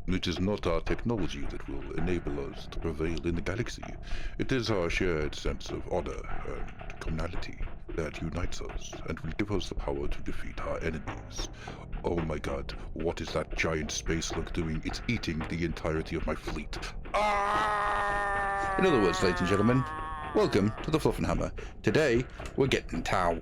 It is not our technology that will enable us to prevail in the galaxy. It is our shared sense of honor and commonality that unites us and will give us the power to defeat our enemies. Oh my god, what is that giant space slug doing? It's eating the entirety of my fleet. In other words, ladies and gentlemen, welcome to the Fluffenhammer. Today, we're getting Tau.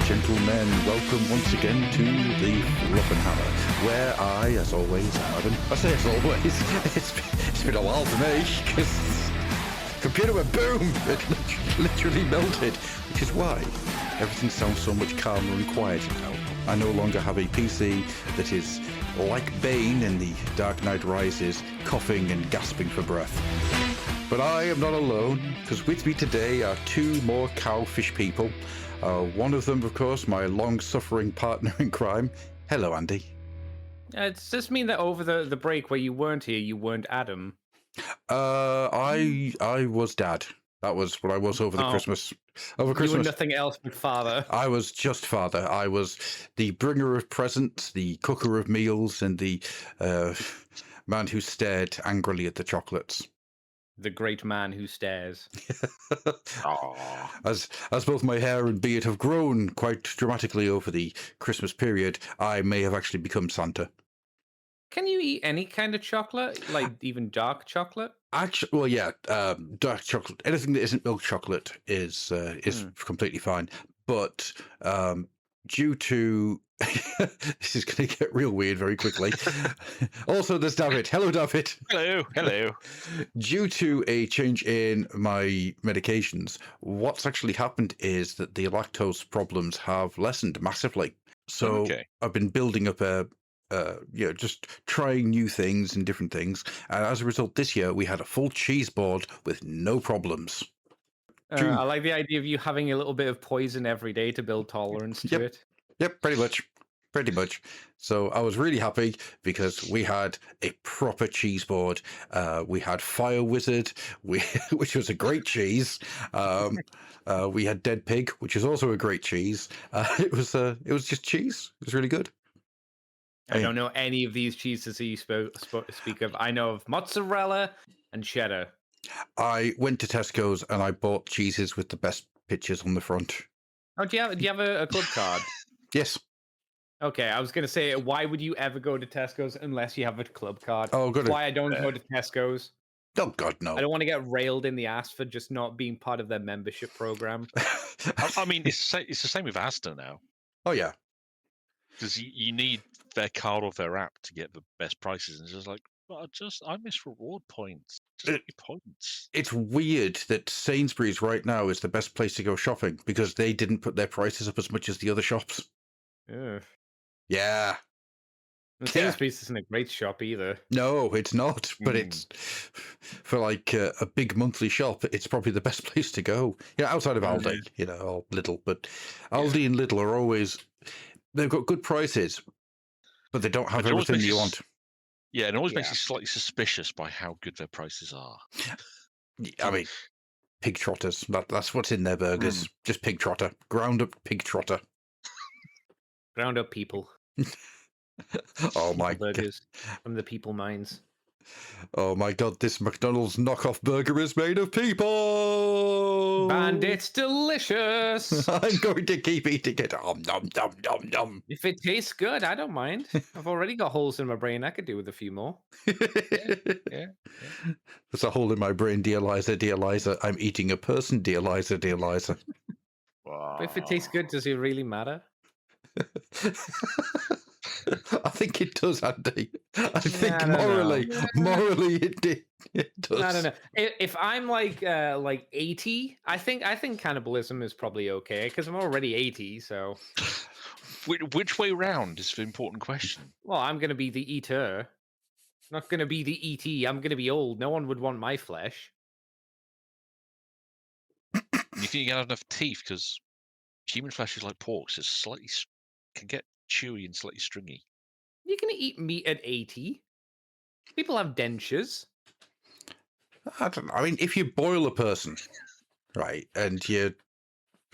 Gentlemen, welcome once again to the Fluffenhammer, where I, as always, am Adam. I say as always, it's been a while for me, because the computer went boom, it literally melted, which is why everything sounds so much calmer and quieter now. I no longer have a PC that is like Bane in The Dark Knight Rises, coughing and gasping for breath. But I am not alone, because with me today are two more cowfish people. One of them, of course, my long-suffering partner in crime. Hello, Andy. Does this mean that over the break where you weren't here, you weren't Adam? I was Dad. That was what I was over the Christmas. Over Christmas. You were nothing else but father. I was just father. I was the bringer of presents, the cooker of meals, and the man who stared angrily at the chocolates. The great man who stares. As both my hair and beard have grown quite dramatically over the Christmas period, I may have actually become Santa. Can you eat any kind of chocolate, like even dark chocolate? Actually, well, yeah, dark chocolate. Anything that isn't milk chocolate is completely fine. But due to this is going to get real weird very quickly. Also, there's David. Hello, David. Hello. Due to a change in my medications, what's actually happened is that the lactose problems have lessened massively. So I've been building up just trying new things and different things. And as a result, this year we had a full cheese board with no problems. I like the idea of you having a little bit of poison every day to build tolerance to it. Yep, pretty much. So I was really happy because we had a proper cheese board. We had Fire Wizard, which was a great cheese. We had Dead Pig, which is also a great cheese. It was just cheese. It was really good. I don't know any of these cheeses that you speak of. I know of mozzarella and cheddar. I went to Tesco's and I bought cheeses with the best pictures on the front. Oh, do you have a club card? Yes. Okay, I was going to say, why would you ever go to Tesco's unless you have a club card? Oh, good. That's why I don't go to Tesco's. Oh, God, no. I don't want to get railed in the ass for just not being part of their membership program. I mean, it's the same with Asda now. Oh, yeah. Because you need their card or their app to get the best prices. And it's just like, well, I miss reward points. Just points. It's weird that Sainsbury's right now is the best place to go shopping because they didn't put their prices up as much as the other shops. Ugh. Yeah. Sainsbury's isn't a great shop either. No, it's not. But it's for like a big monthly shop. It's probably the best place to go. Yeah, outside of Aldi, or Lidl. But Aldi and Lidl are always they've got good prices, but they don't have everything you want. Yeah, and it always makes you slightly suspicious by how good their prices are. I mean, pig trotters. That's what's in their burgers. Just pig trotter. Ground up pig trotter. Ground up people. Oh my burgers from the people minds. Oh my god, this McDonald's knockoff burger is made of people! And it's delicious! I'm going to keep eating it. Nom, nom, nom. If it tastes good, I don't mind. I've already got holes in my brain. I could do with a few more. Yeah. There's a hole in my brain, dear Liza. I'm eating a person, dear Liza. Wow. But if it tastes good, does it really matter? I think it does, Andy. I think morally it does. I don't know. If I'm like 80, I think cannibalism is probably okay because I'm already 80. So Which way round is the important question. Well, I'm going to be the eater. Not going to be the ET. I'm going to be old. No one would want my flesh. You think you have enough teeth because human flesh is like pork, so it's can get chewy and slightly stringy. You're going to eat meat at 80. People have dentures. I don't know. I mean, if you boil a person, right, and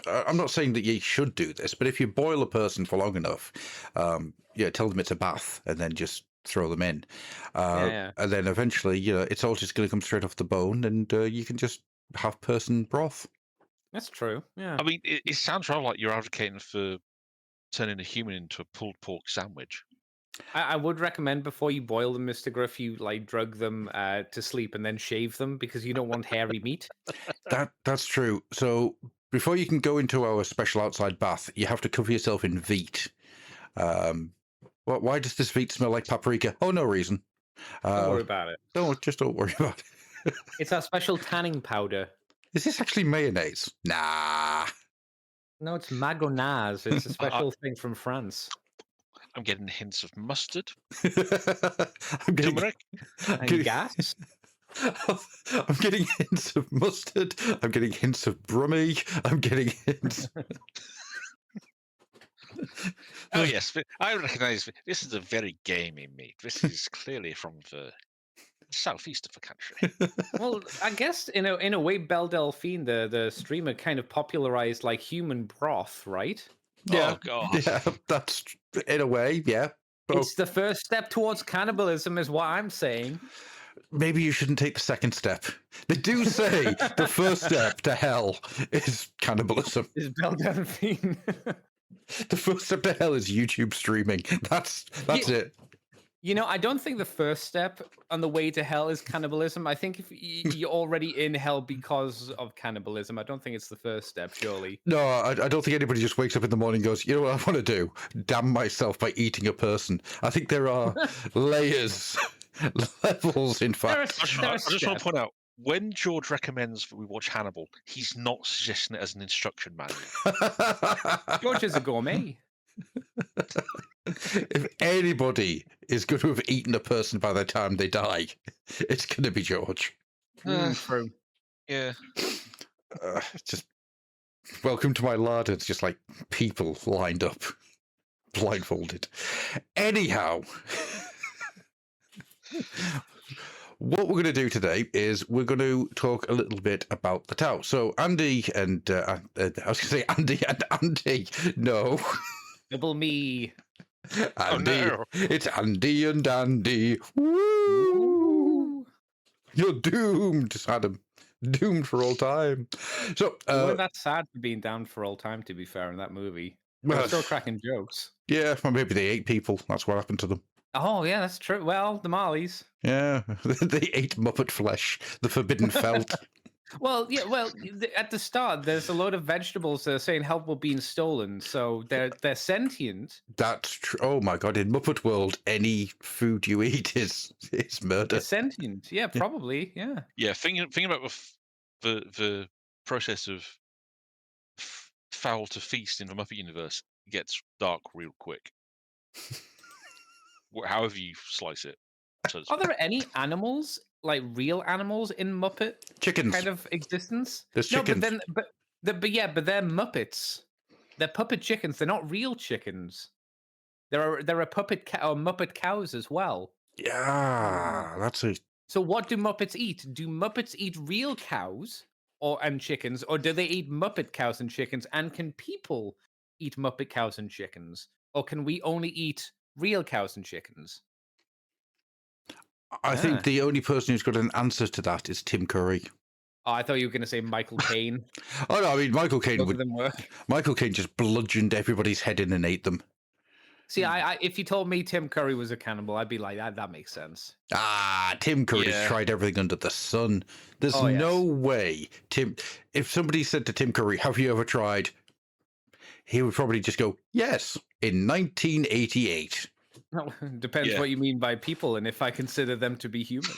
I'm not saying that you should do this, but if you boil a person for long enough, tell them it's a bath and then just throw them in. Yeah. And then eventually, it's all just going to come straight off the bone and you can just have person broth. That's true. Yeah. I mean, it sounds rather like you're advocating for turning a human into a pulled pork sandwich. I would recommend before you boil them, Mr. Gruff, you drug them to sleep and then shave them because you don't want hairy meat. That's true. So before you can go into our special outside bath, you have to cover yourself in Veet. Why does this Veet smell like paprika? Oh, no reason. Don't worry about it. Don't worry about it. It's our special tanning powder. Is this actually mayonnaise? Nah. No, it's magonaz. It's a special thing from France. I'm getting hints of mustard. I'm getting Gas. I'm getting hints of mustard. I'm getting hints of brummy. I'm getting hints. Oh yes, I recognise this is a very gamey meat. This is clearly from the southeast of the country. Well, I guess in a way, Belle Delphine, the streamer, kind of popularized like human broth, right? Yeah, Oh god. Yeah, that's in a way, yeah. It's the first step towards cannibalism, is what I'm saying. Maybe you shouldn't take the second step. They do say the first step to hell is cannibalism. Is Belle Delphine. The first step to hell is YouTube streaming. That's it. I don't think the first step on the way to hell is cannibalism. I think if you're already in hell because of cannibalism, I don't think it's the first step, surely. No, I don't think anybody just wakes up in the morning and goes, you know what I want to do? Damn myself by eating a person. I think there are layers, levels, in fact. I just want to point out, when George recommends that we watch Hannibal, he's not suggesting it as an instruction manual. George is a gourmet. If anybody is going to have eaten a person by the time they die, it's going to be George. True. Yeah. Just welcome to my larder. It's just like people lined up, blindfolded. Anyhow, what we're going to do today is we're going to talk a little bit about the Tau. So Andy and I was going to say Andy and Andy. No. Double me. Andy. Oh, no. It's Andy and Andy. Woo! You're doomed, Adam. Doomed for all time. So You weren't that sad for being down for all time, to be fair, in that movie. They're still cracking jokes. Yeah, well, maybe they ate people. That's what happened to them. Oh, yeah, that's true. Well, the Marleys. Yeah, they ate Muppet flesh, the forbidden felt. Well, yeah. Well, at the start, there's a load of vegetables that are saying help were being stolen, so they're sentient. That's true. Oh my god! In Muppet World, any food you eat is murder. They're sentient. Yeah, probably. Yeah. Yeah. Thinking about the process of foul to feast in the Muppet universe gets dark real quick. However you slice it. Are there any animals, like real animals, in Muppet Chickens. kind of existence? There's No, chickens. but they're Muppets. They're puppet chickens. They're not real chickens. There are puppet or Muppet cows as well. Yeah, that's a. So what do Muppets eat? Do Muppets eat real cows and chickens, or do they eat Muppet cows and chickens? And can people eat Muppet cows and chickens, or can we only eat real cows and chickens? I think the only person who's got an answer to that is Tim Curry. Oh, I thought you were going to say Michael Caine. Oh no, I mean Michael Caine Both would. of them were. Michael Caine just bludgeoned everybody's head in and ate them. See, I if you told me Tim Curry was a cannibal, I'd be like, that makes sense. Tim Curry's Yeah. tried everything under the sun. There's Oh, yes. no way if somebody said to Tim Curry, have you ever tried? He would probably just go, yes, in 1988. No, depends Yeah. what you mean by people and if I consider them to be human.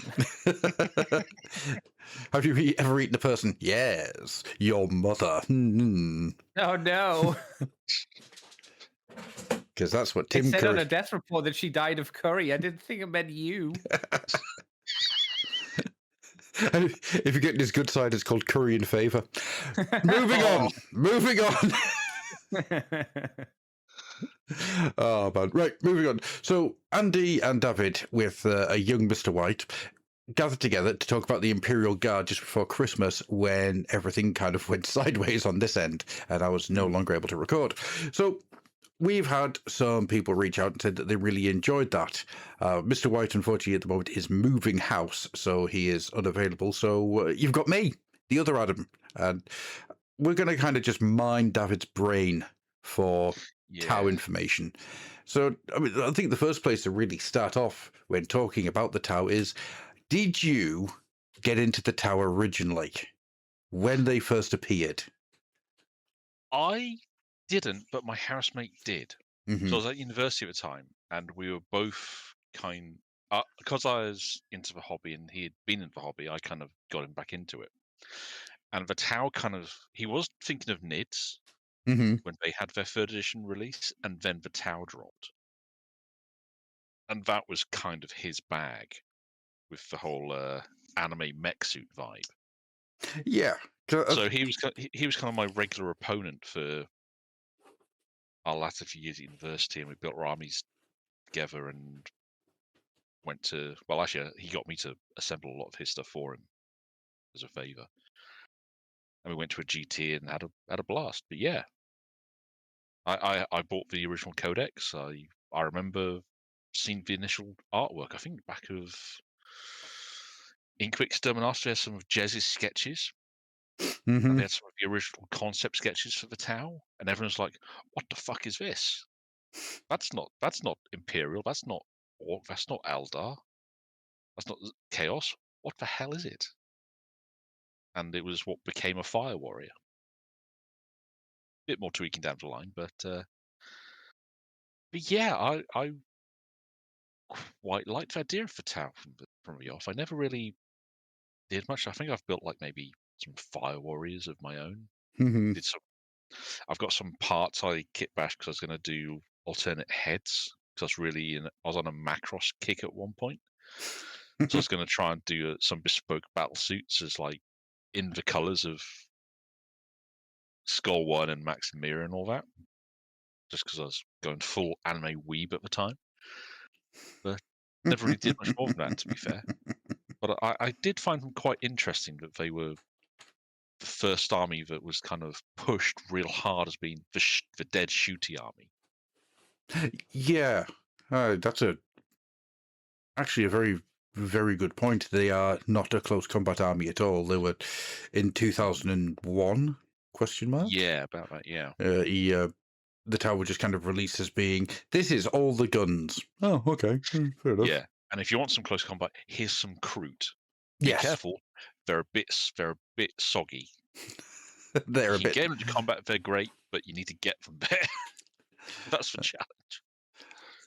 Have you ever eaten a person? Yes, your mother. Oh, no. because that's what It Tim said on Curry. a death report that she died of curry. I didn't think it meant you. If you're getting his good side, it's called curry in favour. Moving on. Oh, man. Right, moving on. So Andy and David, with a young Mr. White, gathered together to talk about the Imperial Guard just before Christmas, when everything kind of went sideways on this end and I was no longer able to record. So we've had some people reach out and said that they really enjoyed that. Mr. White, unfortunately, at the moment is moving house, so he is unavailable. So you've got me, the other Adam, and we're going to kind of just mine David's brain for Tau information. So, I mean, I think the first place to really start off when talking about the Tau is, did you get into the Tau originally when they first appeared? I didn't, but my housemate did. Mm-hmm. So I was at university at the time, and we were both because I was into the hobby and he had been into the hobby, I kind of got him back into it. And the Tau he was thinking of NIDS Mm-hmm. when they had their 3rd edition release, and then the Tau dropped. And that was kind of his bag with the whole anime mech suit vibe. Yeah. So he was kind of my regular opponent for our latter few years at university, and we built our armies together and went to. Well, actually, he got me to assemble a lot of his stuff for him as a favor, and we went to a GT and had a blast. But yeah, I bought the original codex. I remember seeing the initial artwork. I think back of Inkwik Exterminator, there's some of Jez's sketches. Mm-hmm. And they had some of the original concept sketches for the Tau, and everyone's like, "What the fuck is this? That's not Imperial. That's not Orc. That's not Eldar. That's not Chaos. What the hell is it?" And it was what became a Fire Warrior. Bit more tweaking down the line, but yeah, I quite liked the idea of the Tau from the off. I never really did much. I think I've built like maybe some Fire Warriors of my own. Mm-hmm. I've got some parts I kit bashed because I was going to do alternate heads, because I was on a Macross kick at one point. So I was going to try and do some bespoke battle suits as like in the colours of Skull One and Maximira and all that, just because I was going full anime weeb at the time. But never really did much more than that, to be fair. But I did find them quite interesting, that they were the first army that was kind of pushed real hard as being the dead shooty army. Yeah, that's actually a very, very good point. They are not a close combat army at all. They were in 2001, question mark? Yeah, about that, yeah. The Tau was just kind of released as being, this is all the guns. Oh, okay, fair enough. Yeah, and if you want some close combat, here's some Kroot. Be Yes. careful, they're a bit soggy. They're a You bit. can get them to combat, they're great, but you need to get them there. That's the challenge.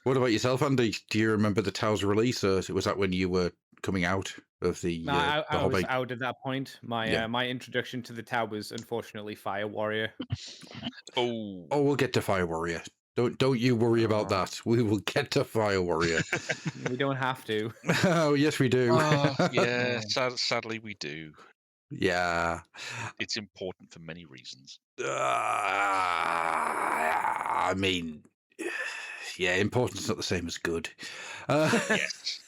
What about yourself, Andy? Do you remember the Tau's release, or was that when you were coming out of the No, I hobby? was out at that point. My my introduction to the Tau was unfortunately Fire Warrior. Oh, we'll get to Fire Warrior. Don't you worry about that. We will get to Fire Warrior. We don't have to. Oh, yes, we do. yeah, sadly we do. Yeah. It's important for many reasons. I mean, yeah, important's not the same as good. Yes.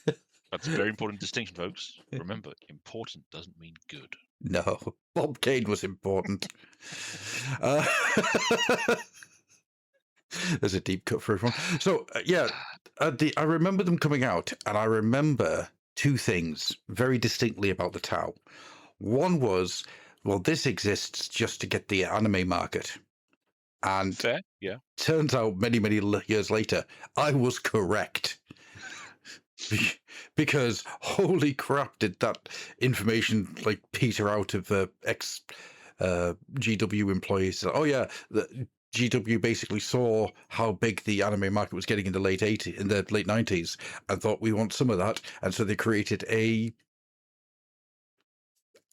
That's a very important distinction, folks. Remember, important doesn't mean good. No, Bob Kane was important. There's a deep cut for everyone. So, yeah, I remember them coming out, and I remember two things very distinctly about the Tau. One was, well, this exists just to get the anime market. And Fair, yeah. Turns out many, many years later, I was correct. Because holy crap, did that information like peter out of GW employees. Oh yeah, the GW basically saw how big the anime market was getting in the late 90s and thought, we want some of that, and so they created a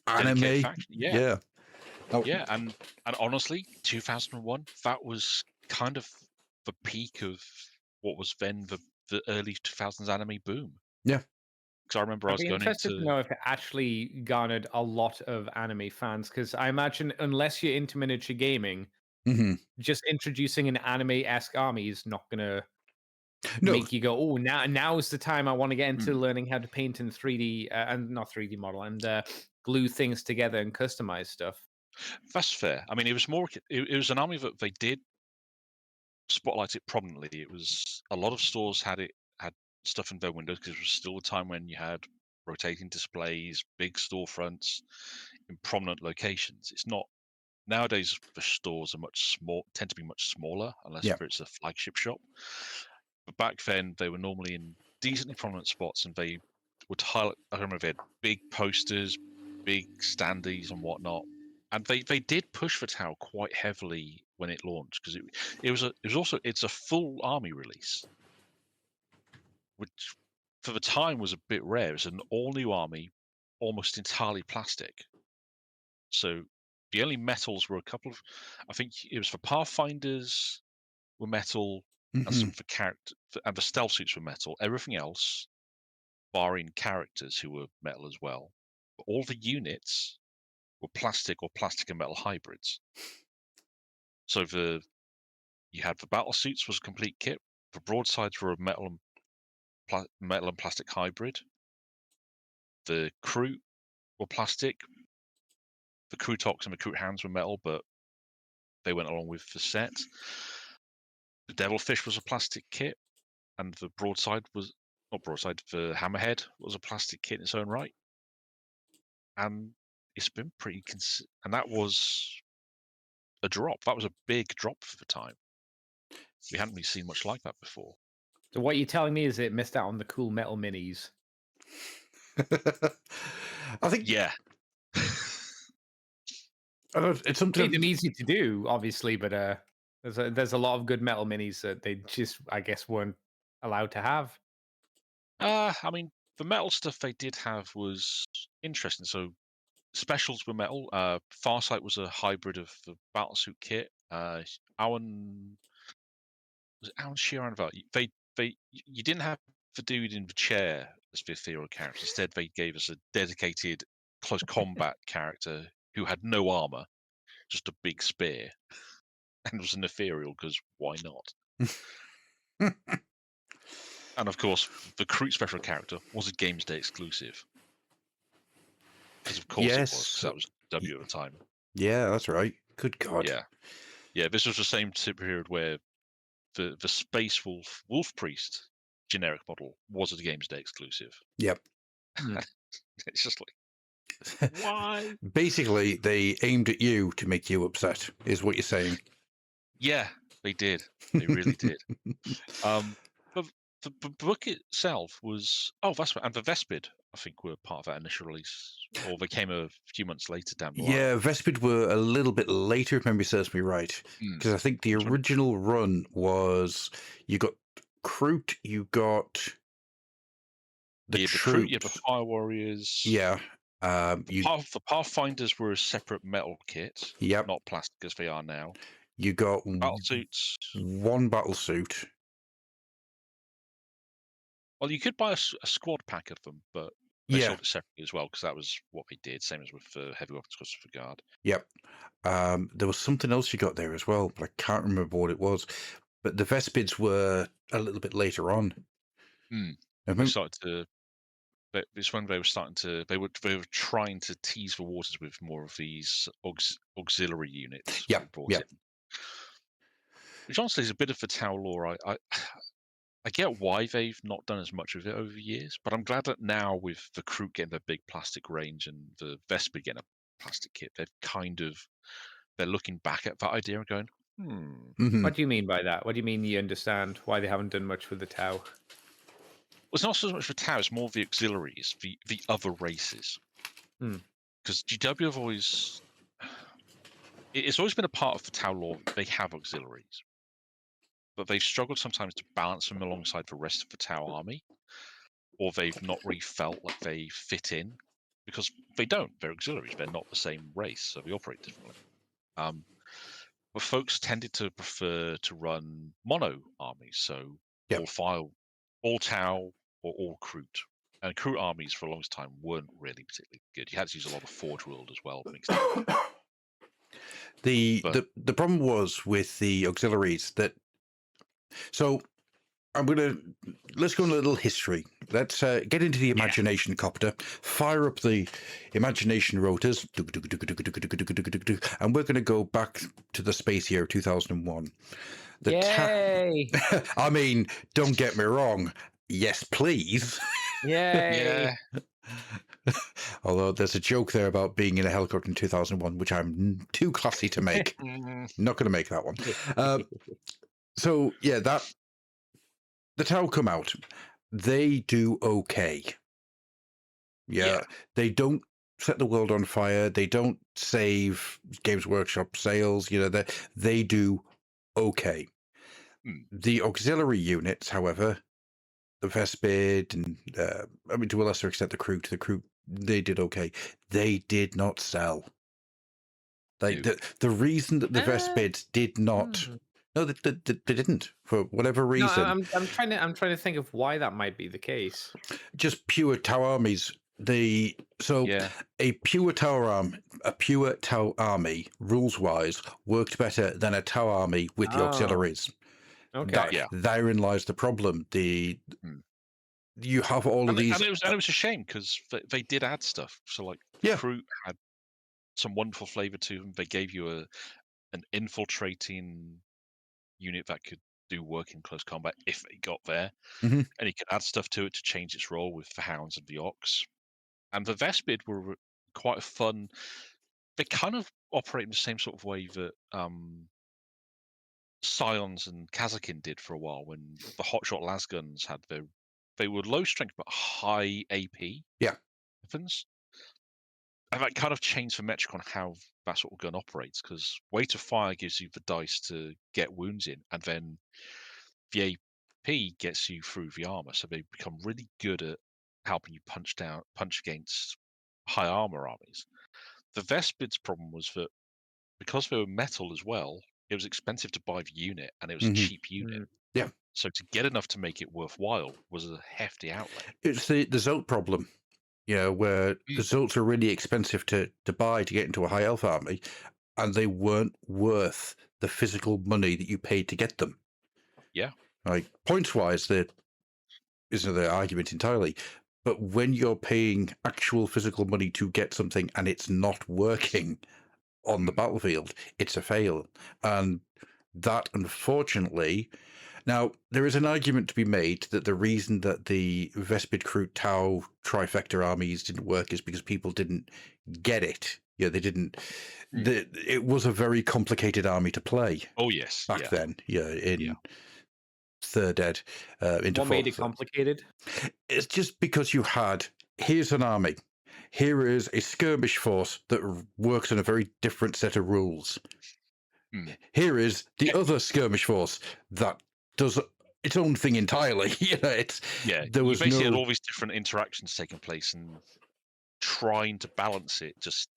anime faction. Yeah. Yeah, and honestly, 2001, that was kind of the peak of what was then the early 2000s anime boom. Yeah. Because I remember I I'd was be going interested to into know if it actually garnered a lot of anime fans, because I imagine unless you're into miniature gaming, Hmm. just introducing an anime-esque army is not gonna No. make you go, "Oh, now's the time I want to get into Hmm. learning how to paint in 3D and not 3D model and glue things together and customize stuff." That's fair. I mean, it was more. It was an army that they did spotlight it prominently. It was a lot of stores had stuff in their windows because it was still a time when you had rotating displays, big storefronts in prominent locations. It's not nowadays. The stores are tend to be much smaller unless Yeah. it's a flagship shop. But back then, they were normally in decently prominent spots, and they would highlight. I remember they had big posters, big standees, and whatnot. And they did push for Tau quite heavily when it launched because it's a full army release, which for the time was a bit rare. It's an all new army, almost entirely plastic. So the only metals were a couple of, I think it was for Pathfinders were metal, and Hmm. some for character, and the stealth suits were metal. Everything else, barring characters who were metal as well, but all the units were plastic or plastic and metal hybrids. So you had the battle suits was a complete kit. The broadsides were a metal and plastic hybrid. The crew were plastic. The crew tops and the crew hands were metal, but they went along with the set. The devilfish was a plastic kit, and the broadside was not broadside. The hammerhead was a plastic kit in its own right, and it's been pretty and that was a drop. That was a big drop for the time. We hadn't really seen much like that before. So what you're telling me is it missed out on the cool metal minis. I think Yeah. it's something. Made them easy to do, obviously, but there's a lot of good metal minis that they just, I guess, weren't allowed to have. I mean, the metal stuff they did have was interesting. So specials were metal. Farsight was a hybrid of the battlesuit kit. Alan was it Alan Sheeran? You didn't have the dude in the chair as the ethereal character. Instead, they gave us a dedicated close combat character who had no armor, just a big spear, and was an ethereal because why not? And of course, the Kroot special character was a Games Day exclusive. Because of course it was, because Yes. that was W at the time. Yeah, that's right. Good God. Yeah. This was the same period where the Space Wolf Priest generic model was a Games Day exclusive. Yep. It's just like, why? Basically, they aimed at you to make you upset, is what you're saying. Yeah, they did. They really did. But the book itself was that's right. And the Vespid, I think, were part of that initial release, or they came a few months later down the line. Yeah, Vespid were a little bit later, if memory serves me right. Because I think the original run was you got Kroot, you got the troops. The Fire Warriors. Yeah. The Pathfinders were a separate metal kit. Yep. Not plastic as they are now. You got Battle suits. one battle suit. Well, you could buy a squad pack of them, but they sold it separately as well because that was what they did. Same as with Heavy Weapons Cluster for Guard. Yep. There was something else you got there as well, but I can't remember what it was. But the Vespids were a little bit later on. They started to. It's when they were starting to. They were trying to tease the waters with more of these auxiliary units. Yeah. In. Which honestly is a bit of the Tau lore. I get why they've not done as much of it over the years, but I'm glad that now with the Kroot getting their big plastic range and the Vespid getting a plastic kit, they're looking back at that idea and going, Mm-hmm. What do you mean by that? What do you mean you understand why they haven't done much with the Tau? Well, it's not so much for Tau, it's more the auxiliaries, the other races. Because GW have always... It's always been a part of the Tau lore. They have auxiliaries. But they've struggled sometimes to balance them alongside the rest of the Tau army. Or they've not really felt like they fit in. Because they don't. They're auxiliaries. They're not the same race, so they operate differently. But folks tended to prefer to run mono armies, so Yep. all file, all Tau, or all Kroot. And Kroot armies for a long time weren't really particularly good. You had to use a lot of Forge World as well mixed in. The But problem was with the auxiliaries that. So let's go on a little history. Let's get into the imagination copter, fire up the imagination rotors, and we're going to go back to the space year 2001. Yay! I mean, don't get me wrong. Yes, please. Yay! Although there's a joke there about being in a helicopter in 2001, which I'm too classy to make. Not going to make that one. So yeah, the Tau come out. They do okay. Yeah, they don't set the world on fire. They don't save Games Workshop sales. You know, they do okay. The auxiliary units, however, the Vespid and I mean, to a lesser extent, the Kroot, they did okay. They did not sell. Like the reason that the Vespids did not. No, they didn't for whatever reason. No, I'm trying to think of why that might be the case. Just pure Tau armies. A pure Tau army, rules wise, worked better than a Tau army with the auxiliaries. Okay. Therein lies the problem. You have all of these, and it was a shame because they did add stuff. So like Kroot had some wonderful flavor to them. They gave you an infiltrating unit that could do work in close combat if it got there, and you could add stuff to it to change its role with the Hounds and the Ox. And the Vespid were quite a fun. They kind of operate in the same sort of way that Scions and Kazakin did for a while when the hotshot lasguns had they were low strength but high AP weapons. And that kind of changed the metric on how that sort of gun operates, because weight of fire gives you the dice to get wounds in, and then the AP gets you through the armor. So they become really good at helping you punch against high armor armies. The Vespid's problem was that because they were metal as well, it was expensive to buy the unit, and it was a cheap unit. Yeah. So to get enough to make it worthwhile was a hefty outlay. It's the Zolt problem, where the Zolts are really expensive to buy to get into a high elf army, and they weren't worth the physical money that you paid to get them. Yeah. Like, points-wise, there isn't the argument entirely, but when you're paying actual physical money to get something and it's not working on the battlefield, it's a fail. And that, unfortunately... Now, there is an argument to be made that the reason that the Vespid, Kroot, Tau trifecta armies didn't work is because people didn't get it. Yeah, they didn't... It was a very complicated army to play. Oh, yes. Back then, in Third Ed. Into what made it complicated? It's just because you had... Here's an army. Here is a skirmish force that works on a very different set of rules. Here is the other skirmish force that does its own thing entirely. There was basically had all these different interactions taking place, and trying to balance it. Just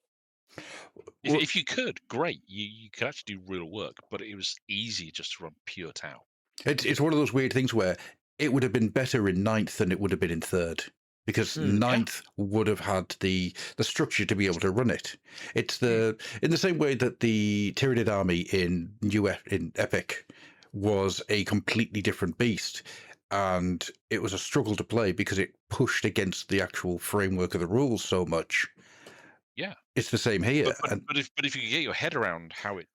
if you could, great, you could actually do real work, but it was easy just to run pure Tau. It's one of those weird things where it would have been better in 9th than it would have been in 3rd. Because 9th would have had the structure to be able to run it. It's in the same way that the Tyranid army in Epic was a completely different beast, and it was a struggle to play because it pushed against the actual framework of the rules so much. Yeah, it's the same here. But if you could get your head around how it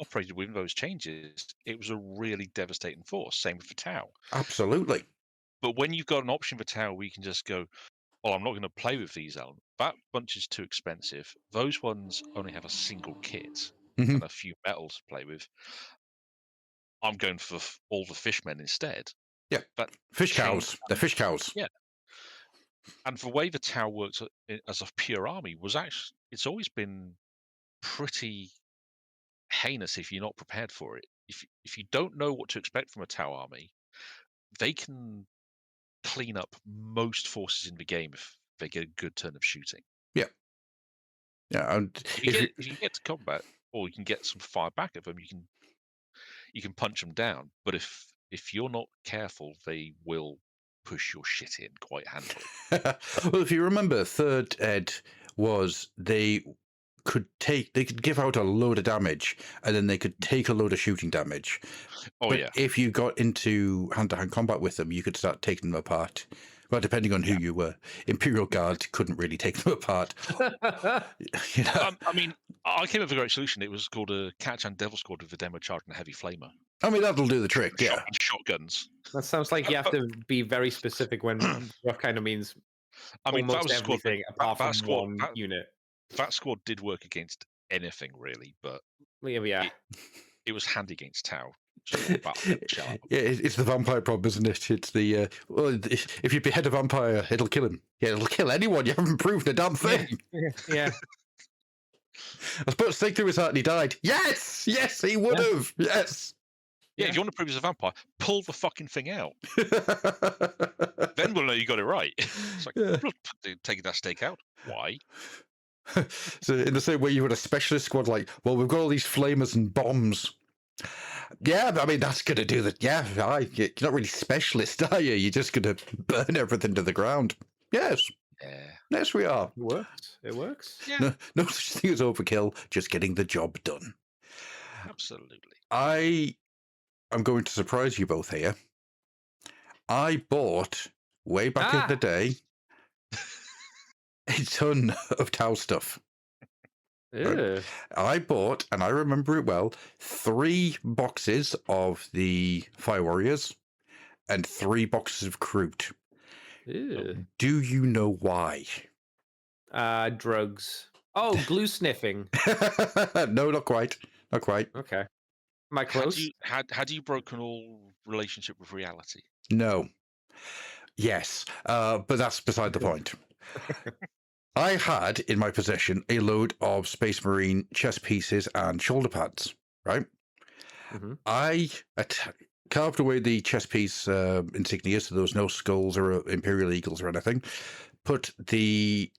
operated with those changes, it was a really devastating force. Same with the Tau. Absolutely. But when you've got an option for Tau, we can just go, oh, I'm not going to play with these elements. That bunch is too expensive. Those ones only have a single kit and a few metals to play with. I'm going for all the fishmen instead. Yeah, fish cows. They're fish cows. Yeah. And the way the Tau works as a pure army was actually, it's always been pretty heinous if you're not prepared for it. If you don't know what to expect from a Tau army, they can clean up most forces in the game if they get a good turn of shooting. Yeah. And if you get to combat, or you can get some fire back at them. You can punch them down, but if you're not careful, they will push your shit in quite handily. Well, if you remember, third ed was they could give out a load of damage, and then they could take a load of shooting damage. Oh but yeah, if you got into hand-to-hand combat with them, you could start taking them apart. Well, depending on who you were. Imperial Guard couldn't really take them apart. You know? I mean, I came up with a great solution. It was called a Catch and Devil Squad with a demo charge and a heavy flamer. I mean, that'll do the trick, yeah. Shotguns. That sounds like you have to be very specific when what kind of means I mean, that almost was a squad. everything apart that from squad, one unit. That squad did work against anything really, but Yeah. it was handy against Tau. Yeah, it's the vampire problem, isn't it? It's the well, if you behead a vampire, it'll kill him. Yeah, it'll kill anyone. You haven't proven a damn thing. Yeah. I was put a stake through his heart and he died. Yes, he would have. Yes. Yeah, if you want to prove he's a vampire, pull the fucking thing out. Then we'll know you got it right. It's like, taking that stake out. Why? So in the same way you had a specialist squad, like, well, we've got all these flamers and bombs. Yeah, I mean, that's going to do that. Yeah, you're not really specialist, are you? You're just going to burn everything to the ground. Yes. Yeah. Yes, we are. It works. Yeah. No such thing as overkill, just getting the job done. Absolutely. I'm going to surprise you both here. I bought, way back in the day, a ton of Tau stuff. Right? I bought, and I remember it well, 3 boxes of the Fire Warriors and 3 boxes of Kroot. Do you know why? Drugs. Oh, glue sniffing. No, not quite. Not quite. Okay. Am I close? Had you broken all relationship with reality? No. Yes, but that's beside the point. I had in my possession a load of Space Marine chest pieces and shoulder pads, right? Mm-hmm. I carved away the chest piece insignia, so there was no skulls or Imperial Eagles or anything. Put the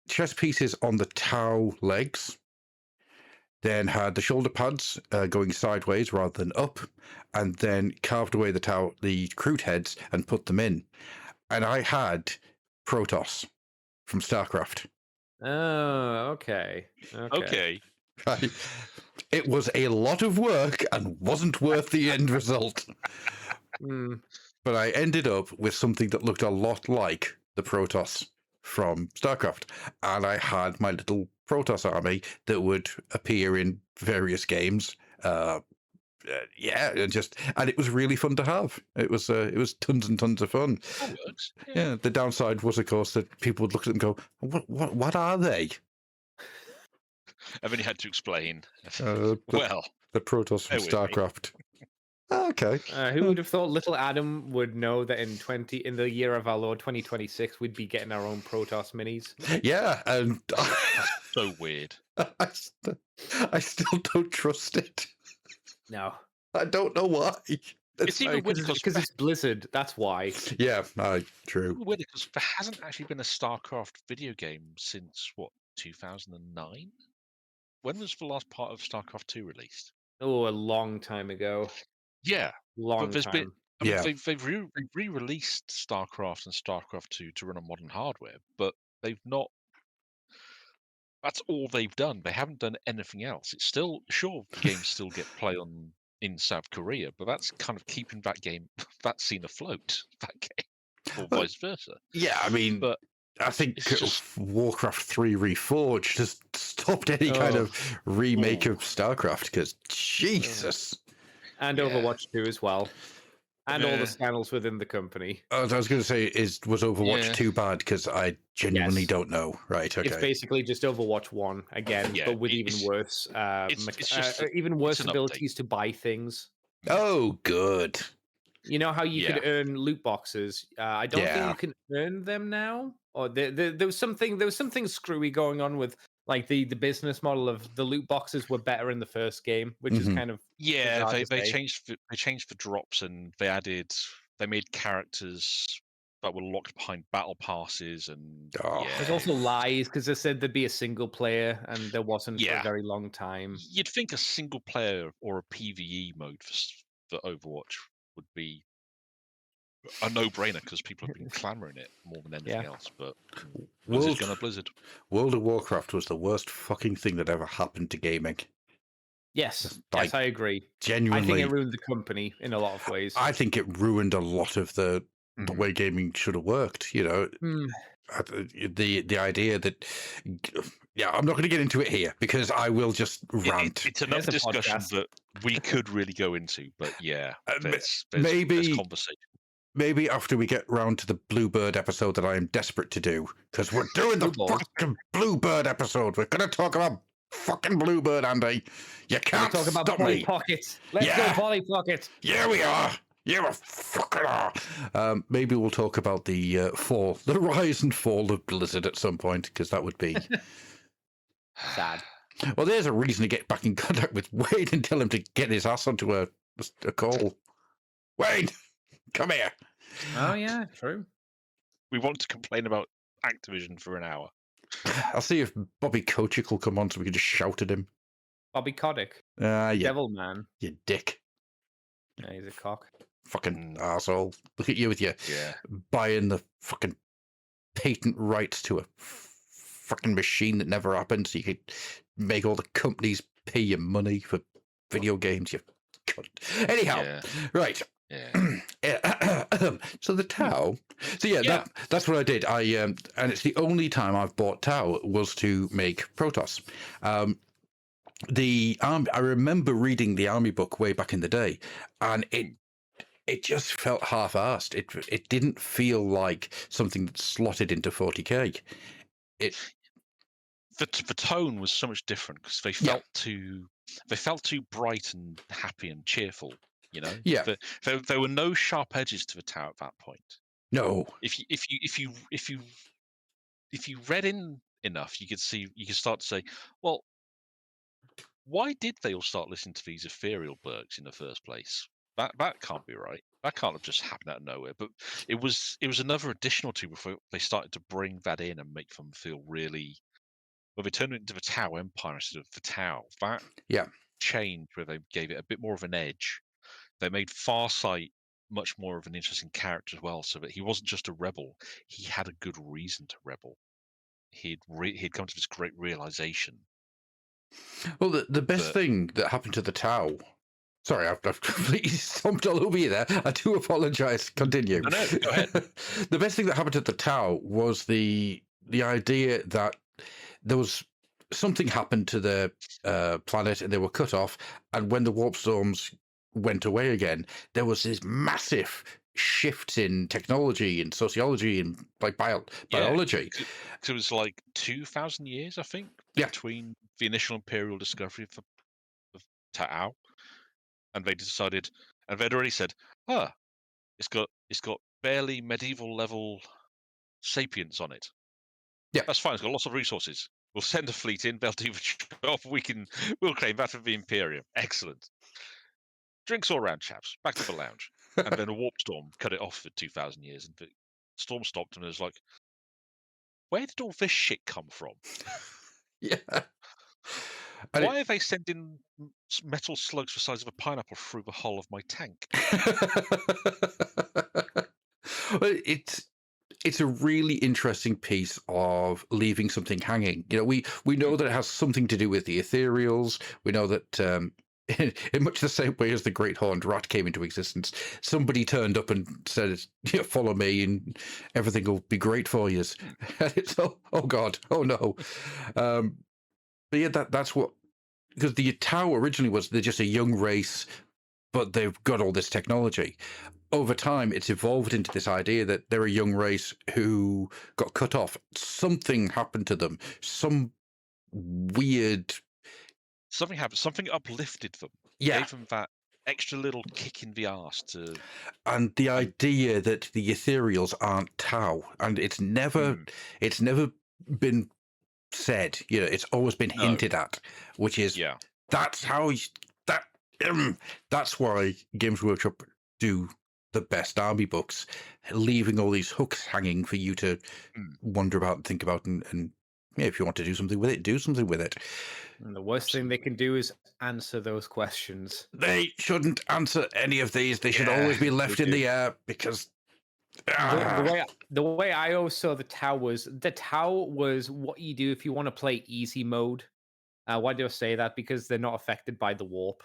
chest pieces on the Tau legs, then had the shoulder pads going sideways rather than up, and then carved away the Kroot heads and put them in. And I had Protoss from StarCraft. Oh, okay. Right. It was a lot of work and wasn't worth the end result. But I ended up with something that looked a lot like the Protoss from StarCraft. And I had my little Protoss army that would appear in various games. And it was really fun to have. It was tons and tons of fun. That works. Yeah. The downside was, of course, that people would look at them and go, "What are they?" And then you had to explain. The Protoss from StarCraft. Okay. Who would have thought little Adam would know that in the year of our Lord 2026 we'd be getting our own Protoss minis? Yeah, and That's so weird. I still don't trust it. No. I don't know why. It's even weird because it's Blizzard. That's why. Yeah, true. Weird because there hasn't actually been a StarCraft video game since 2009? When was the last part of StarCraft 2 released? Oh, a long time ago. Yeah, long but time. They've re-released StarCraft and StarCraft 2 to run on modern hardware, but they've not. That's all they've done. They haven't done anything else. It's still the games still get play on in South Korea, but that's kind of keeping that scene afloat. That game, or vice versa. Yeah, I mean, but I think Warcraft 3 Reforged just stopped any kind of remake of StarCraft because Jesus. And Overwatch 2 as well. And all the scandals within the company. I was going to say, was Overwatch 2 bad? Because I genuinely don't know. Right, okay. It's basically just Overwatch 1 again, but with even worse abilities to buy things. Oh, good. You know how you could earn loot boxes? I don't think you can earn them now. Or there was something screwy going on with like the business model of the loot boxes were better in the first game, which is kind of they changed the drops and they made characters that were locked behind battle passes, and There's also lies because they said there'd be a single player, and there wasn't for a very long time. You'd think a single player or a PvE mode for Overwatch would be a no-brainer because people have been clamoring it more than anything else. But Blizzard's gonna Blizzard. World of Warcraft was the worst fucking thing that ever happened to gaming. Yes, Like, I agree. Genuinely, I think it ruined the company in a lot of ways. I think it ruined a lot of the way gaming should have worked. You know, the idea that, I'm not going to get into it here because I will just rant. It's another discussion that we could really go into, but there's conversation. Maybe after we get round to the Bluebird episode that I am desperate to do, because we're doing the fucking Bluebird episode. We're going to talk about fucking Bluebird, Andy. You can't talk about stop Polly me. Pockets. Let's go Polly Pockets. Yeah, we are. You fucking are. Maybe we'll talk about the rise and fall of Blizzard at some point, because that would be sad. Well, there's a reason to get back in contact with Wayne and tell him to get his ass onto a call. Wayne, come here. Oh yeah, true. We want to complain about Activision for an hour. I'll see if Bobby Kotick will come on so we can just shout at him. Bobby Kotick. Devil man. You dick. Yeah, he's a cock. Fucking arsehole. Look at you with your buying the fucking patent rights to a fucking machine that never happened so you could make all the companies pay you money for video games, you cunt. Anyhow, right. So the Tau. So that's what I did. And it's the only time I've bought Tau was to make Protoss. The army. I remember reading the army book way back in the day, and it just felt half-assed. It didn't feel like something that slotted into 40k. The tone was so much different because they felt too bright and happy and cheerful. You know, there were no sharp edges to the Tau at that point. No. If you read in enough, you could start to say, well, why did they all start listening to these ethereal Bergs in the first place? That can't be right. That can't have just happened out of nowhere. But it was another additional two before they started to bring that in and make them feel really. Well, they turned it into the Tau Empire instead of the Tau. That change where they gave it a bit more of an edge. They made Farsight much more of an interesting character as well, so that he wasn't just a rebel. He had a good reason to rebel. He'd come to this great realization. Well, the best thing that happened to the Tau. Sorry, I've completely stomped all over you there. I do apologise. Continue. No, go ahead. The best thing that happened to the Tau was the idea that there was something happened to the planet and they were cut off, and when the warp storms went away again, there was this massive shift in technology and sociology and like biology. It was like 2,000 years, I think, between the initial Imperial discovery of Tau, and they decided, and they'd already said, it's got barely medieval level sapience on it. Yeah, that's fine. It's got lots of resources. We'll send a fleet in. They'll do the job. We'll claim that for the Imperium. Excellent. Drinks all round, chaps. Back to the lounge. And then a warp storm cut it off for 2,000 years. And the storm stopped, and it was like, where did all this shit come from? Yeah. Why are they sending metal slugs the size of a pineapple through the hull of my tank? Well, it's a really interesting piece of leaving something hanging. You know, we know that it has something to do with the ethereals. We know that in much the same way as the Great Horned Rat came into existence, somebody turned up and said, follow me and everything will be great for you. And it's, oh God, oh no. But yeah, that's what, because the Tau originally they're just a young race, but they've got all this technology. Over time, it's evolved into this idea that they're a young race who got cut off. Something happened to them. Some weird... Something happened. Something uplifted them. Yeah. Gave them that extra little kick in the arse to... And the idea that the ethereals aren't Tau, and it's never been said. It's always been hinted at, which is that's how that's why Games Workshop do the best army books, leaving all these hooks hanging for you to wonder about and think about, and yeah, if you want to do something with it, do something with it. And the worst thing they can do is answer those questions. They shouldn't answer any of these. They should Yeah, always be left they in do. the air because The way I always saw the Tau was what you do if you want to play easy mode. Why do I say that? Because they're not affected by the warp.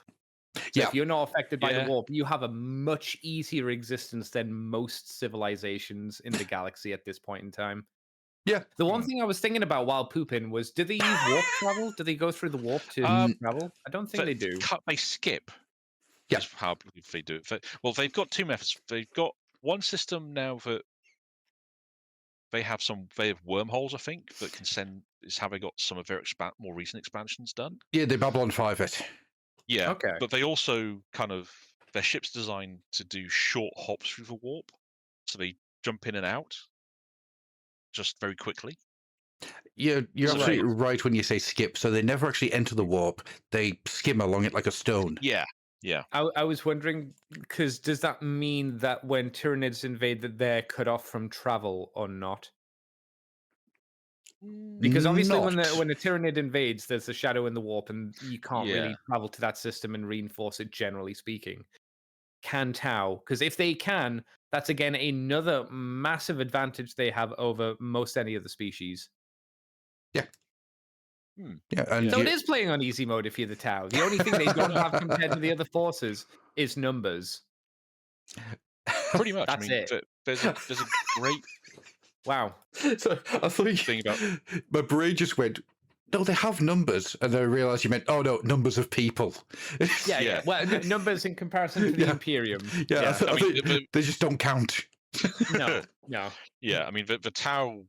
So Yeah. if you're not affected by the Yeah. warp, you have a much easier existence than most civilizations in the galaxy at this point in time. Yeah. The one thing I was thinking about while pooping was, do they use warp travel? Do they go through the warp to travel? I don't think they do. They skip. Yeah. Is how they do it. Well, they've got two methods. They've got one system now that they have wormholes, I think, that can send. Is how they got some of their more recent expansions done. Yeah, they Babylon 5 it. Yeah, Okay. but they also their ship's designed to do short hops through the warp, so they jump in and out just very quickly. You're So absolutely right when you say skip. So they never actually enter the warp. They skim along it like a stone. Yeah. I was wondering, because does that mean that when Tyranids invade, that they're cut off from travel or not? Because obviously, when the Tyranid invades, there's a shadow in the warp, and you can't really travel to that system and reinforce it. Generally speaking, can Tau? Because if they can, that's again another massive advantage they have over most any of the species. Yeah. Yeah, and So it is playing on easy mode if you're the Tau. The only thing they don't have compared to the other forces is numbers. Pretty much. That's it. There's a great Wow. So I thought thing about my brain just went, no, they have numbers, and then I realised you meant, oh no, numbers of people. Yeah. Well, numbers in comparison to the Imperium. Yeah, I mean, they just don't count. No. Yeah, I mean the Tau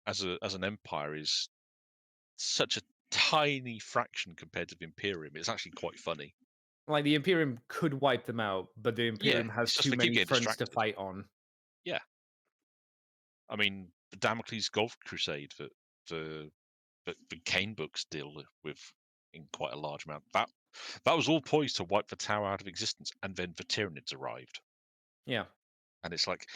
as an empire is such a tiny fraction compared to the Imperium. It's actually quite funny. Like the Imperium could wipe them out, but the Imperium has too many fronts to fight on. Yeah. I mean, the Damocles Golf Crusade that the Kane books deal with in quite a large amount. That was all poised to wipe the Tau out of existence, and then the Tyranids arrived. Yeah. And it's like,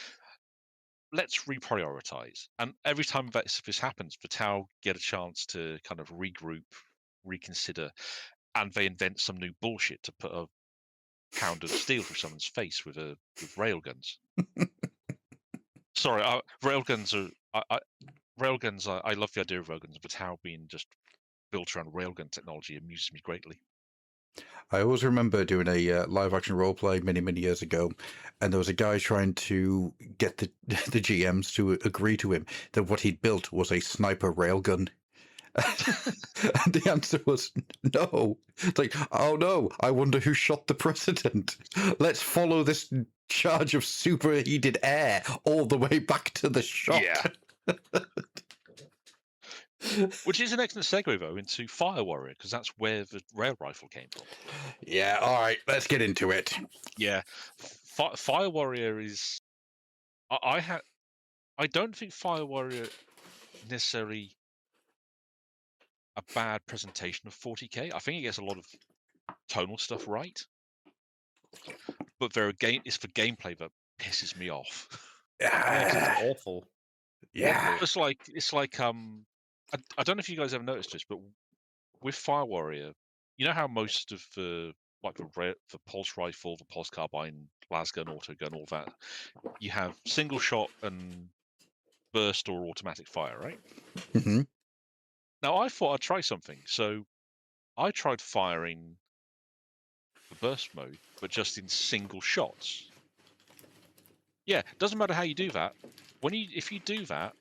let's reprioritize. And every time this happens, the Tau get a chance to kind of regroup, reconsider, and they invent some new bullshit to put a pound of steel through someone's face with railguns. Sorry, railguns are. Railguns. I love the idea of railguns, but Tau being just built around railgun technology amuses me greatly. I always remember doing a live-action roleplay many years ago, and there was a guy trying to get the GMs to agree to him that what he'd built was a sniper railgun. And the answer was no. It's like, oh no, I wonder who shot the president. Let's follow this charge of superheated air all the way back to the shot. Yeah. Which is an excellent segue, though, into Fire Warrior, because that's where the rail rifle came from. Yeah, all right, let's get into it. Yeah, Fire Warrior is. I don't think Fire Warrior necessarily a bad presentation of 40k. I think it gets a lot of tonal stuff right, but it's the gameplay that pisses me off. It's awful. Yeah, it's like I don't know if you guys ever noticed this, but with Fire Warrior, you know how most of the pulse rifle, the pulse carbine, lasgun, autogun, all that, you have single shot and burst or automatic fire, right? Mm-hmm. Now I thought I'd try something, so I tried firing the burst mode, but just in single shots. Yeah, doesn't matter how you do that. If you do that,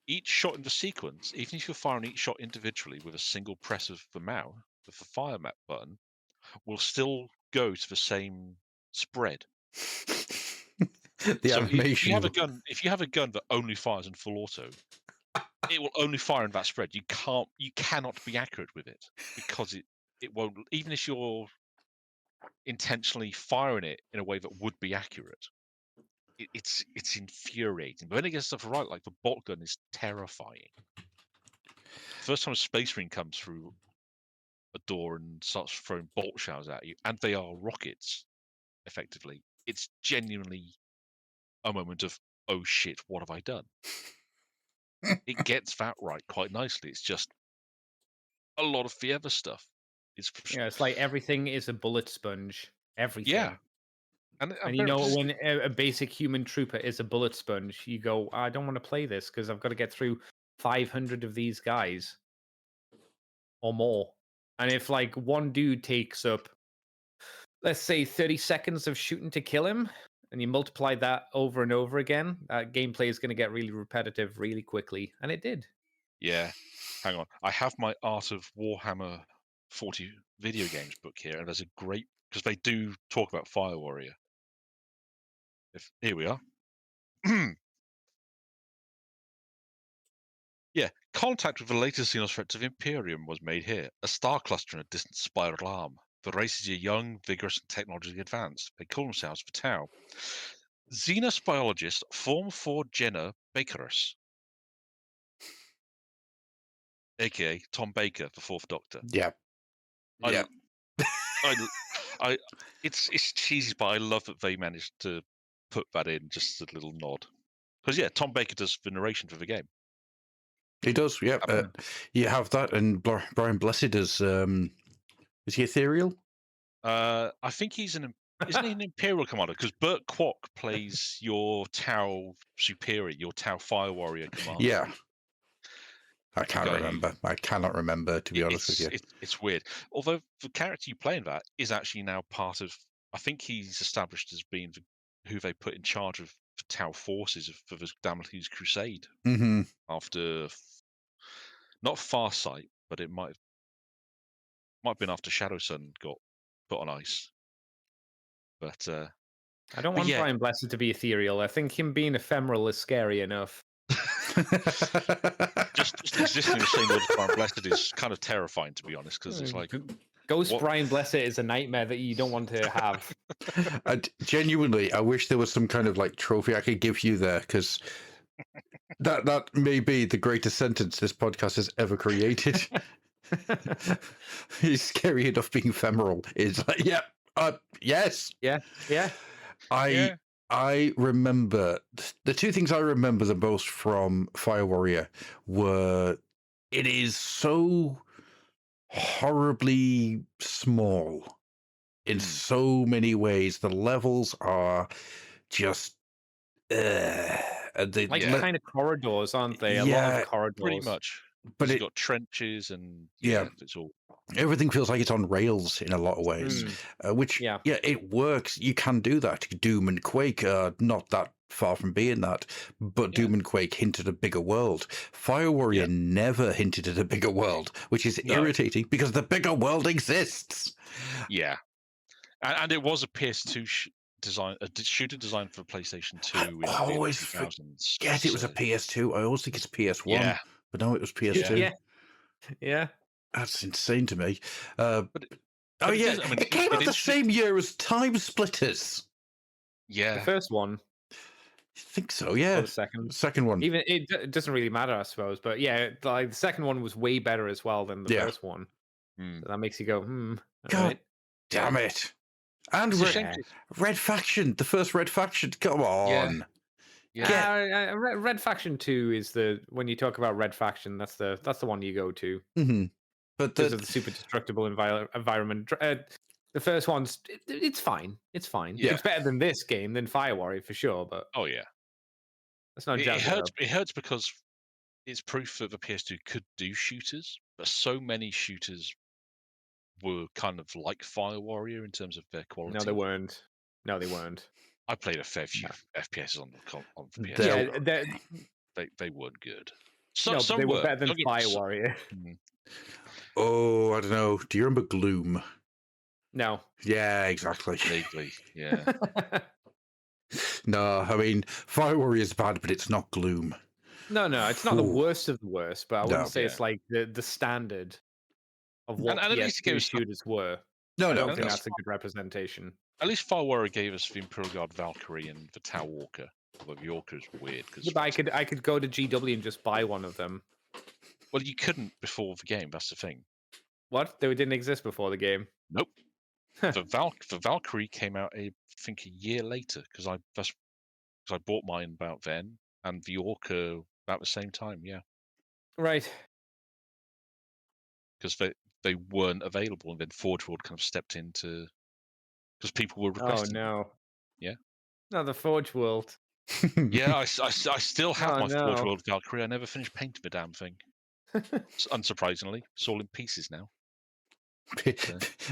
each shot in the sequence, even if you're firing each shot individually with a single press of the mouse, with the fire map button, will still go to the same spread. Animation. If you have a gun that only fires in full auto, it will only fire in that spread. You cannot be accurate with it because it won't. Even if you're intentionally firing it in a way that would be accurate, it's infuriating. But when it gets stuff right, like the bolt gun is terrifying. First time a Space Marine comes through a door and starts throwing bolt shells at you, and they are rockets, effectively. it's genuinely a moment of, oh shit, what have I done? It gets that right quite nicely. It's just a lot of the other stuff. It's Yeah, it's like everything is a bullet sponge. Everything. yeah, and And you know, when a basic human trooper is a bullet sponge, you go, I don't want to play this because I've got to get through 500 of these guys or more. And if like one dude takes up, let's say, 30 seconds of shooting to kill him, and you multiply that over and over again, gameplay is going to get really repetitive really quickly. And it did. yeah. Hang on, I have my Art of Warhammer 40 video games book here, and there's a great because they do talk about Fire Warrior. Here we are. Yeah, contact with the latest Xenos threats of Imperium was made here. A star cluster in a distant spiral arm. The races are young, vigorous, and technologically advanced. They call themselves the Tau. Xenos biologist Form 4 Jenna Bakerus, aka Tom Baker, the Fourth Doctor. Yeah. I, it's cheesy, but I love that they managed to put that in, just a little nod. Because yeah, Tom Baker does the narration for the game. He does, yeah. You have that, and Brian Blessed is he ethereal? I think he's isn't he an Imperial commander? Because Burt Kwok plays your Tau superior, your Tau Fire Warrior commander. Yeah. I cannot remember, to be honest with you. It's weird. Although the character you play in that is actually now part of, I think he's established as being who they put in charge of the Tau forces for the Damocles Crusade. Mm-hmm. After, not Farsight, but it might have been after Shadow Sun got put on ice. But I don't want Brian Blessed to be ethereal. I think him being ephemeral is scary enough. just existing in the same world as Brian Blessed is kind of terrifying, to be honest, because it's like Ghost Brian Blessed is a nightmare that you don't want to have. Genuinely, I wish there was some kind of like trophy I could give you there, because that may be the greatest sentence this podcast has ever created. He's scary enough being ephemeral. It's like, yes. Yeah. I remember the two things I remember the most from Fire Warrior were it is so horribly small in so many ways. The levels are just kind of corridors, aren't they? A lot of corridors. Pretty much. But it's got trenches and it's all. Everything feels like it's on rails in a lot of ways, which it works. You can do that. Doom and Quake are not that far from being that, but Doom and Quake hinted at a bigger world. Fire Warrior never hinted at a bigger world, which is irritating because the bigger world exists. Yeah, and it was a PS2 shooter designed for PlayStation 2 in the 2000s. Forget it was a PS2. I always think it's PS1, but no, it was PS2. Yeah. That's insane to me. It came out the same year as Time Splitters. Yeah. The first one. I think so, yeah. Or the second one. Even it doesn't really matter, I suppose. But yeah, like the second one was way better as well than the first one. So that makes you go, God damn it. And Red Faction, the first Red Faction. Come on. Red Faction 2 is when you talk about Red Faction, that's the one you go to. Mm-hmm. But because of the super destructible environment. The first one's it's fine. It's fine. Yeah. It's better than this game than Fire Warrior for sure. But that's not. It hurts because it's proof that the PS2 could do shooters, but so many shooters were kind of like Fire Warrior in terms of their quality. No, they weren't. I played a fair few FPS on the PS2. They weren't good. They were better than Fire Warrior. Oh, I don't know. Do you remember Gloom? No. Yeah, exactly. Vaguely, yeah. No, I mean, Fire Warrior is bad, but it's not Gloom. No, it's not the worst of the worst, but I wouldn't say it's like the standard of what PS2 shooters were. No, I don't think that's a good representation. At least Fire Warrior gave us the Imperial Guard Valkyrie and the Tau Walker. Although the Walker is weird. I could go to GW and just buy one of them. Well, you couldn't before the game. That's the thing. What? They didn't exist before the game? Nope. For Valkyrie came out, I think, a year later because I bought mine about then, and the Orca about the same time. Yeah, Right. because they weren't available, and then Forge World kind of stepped into because people were Oh requesting them. no. Yeah. No, the Forge World. Yeah, I still have Oh my Forge no. World Valkyrie. I never finished painting the damn thing. Unsurprisingly, it's all in pieces now.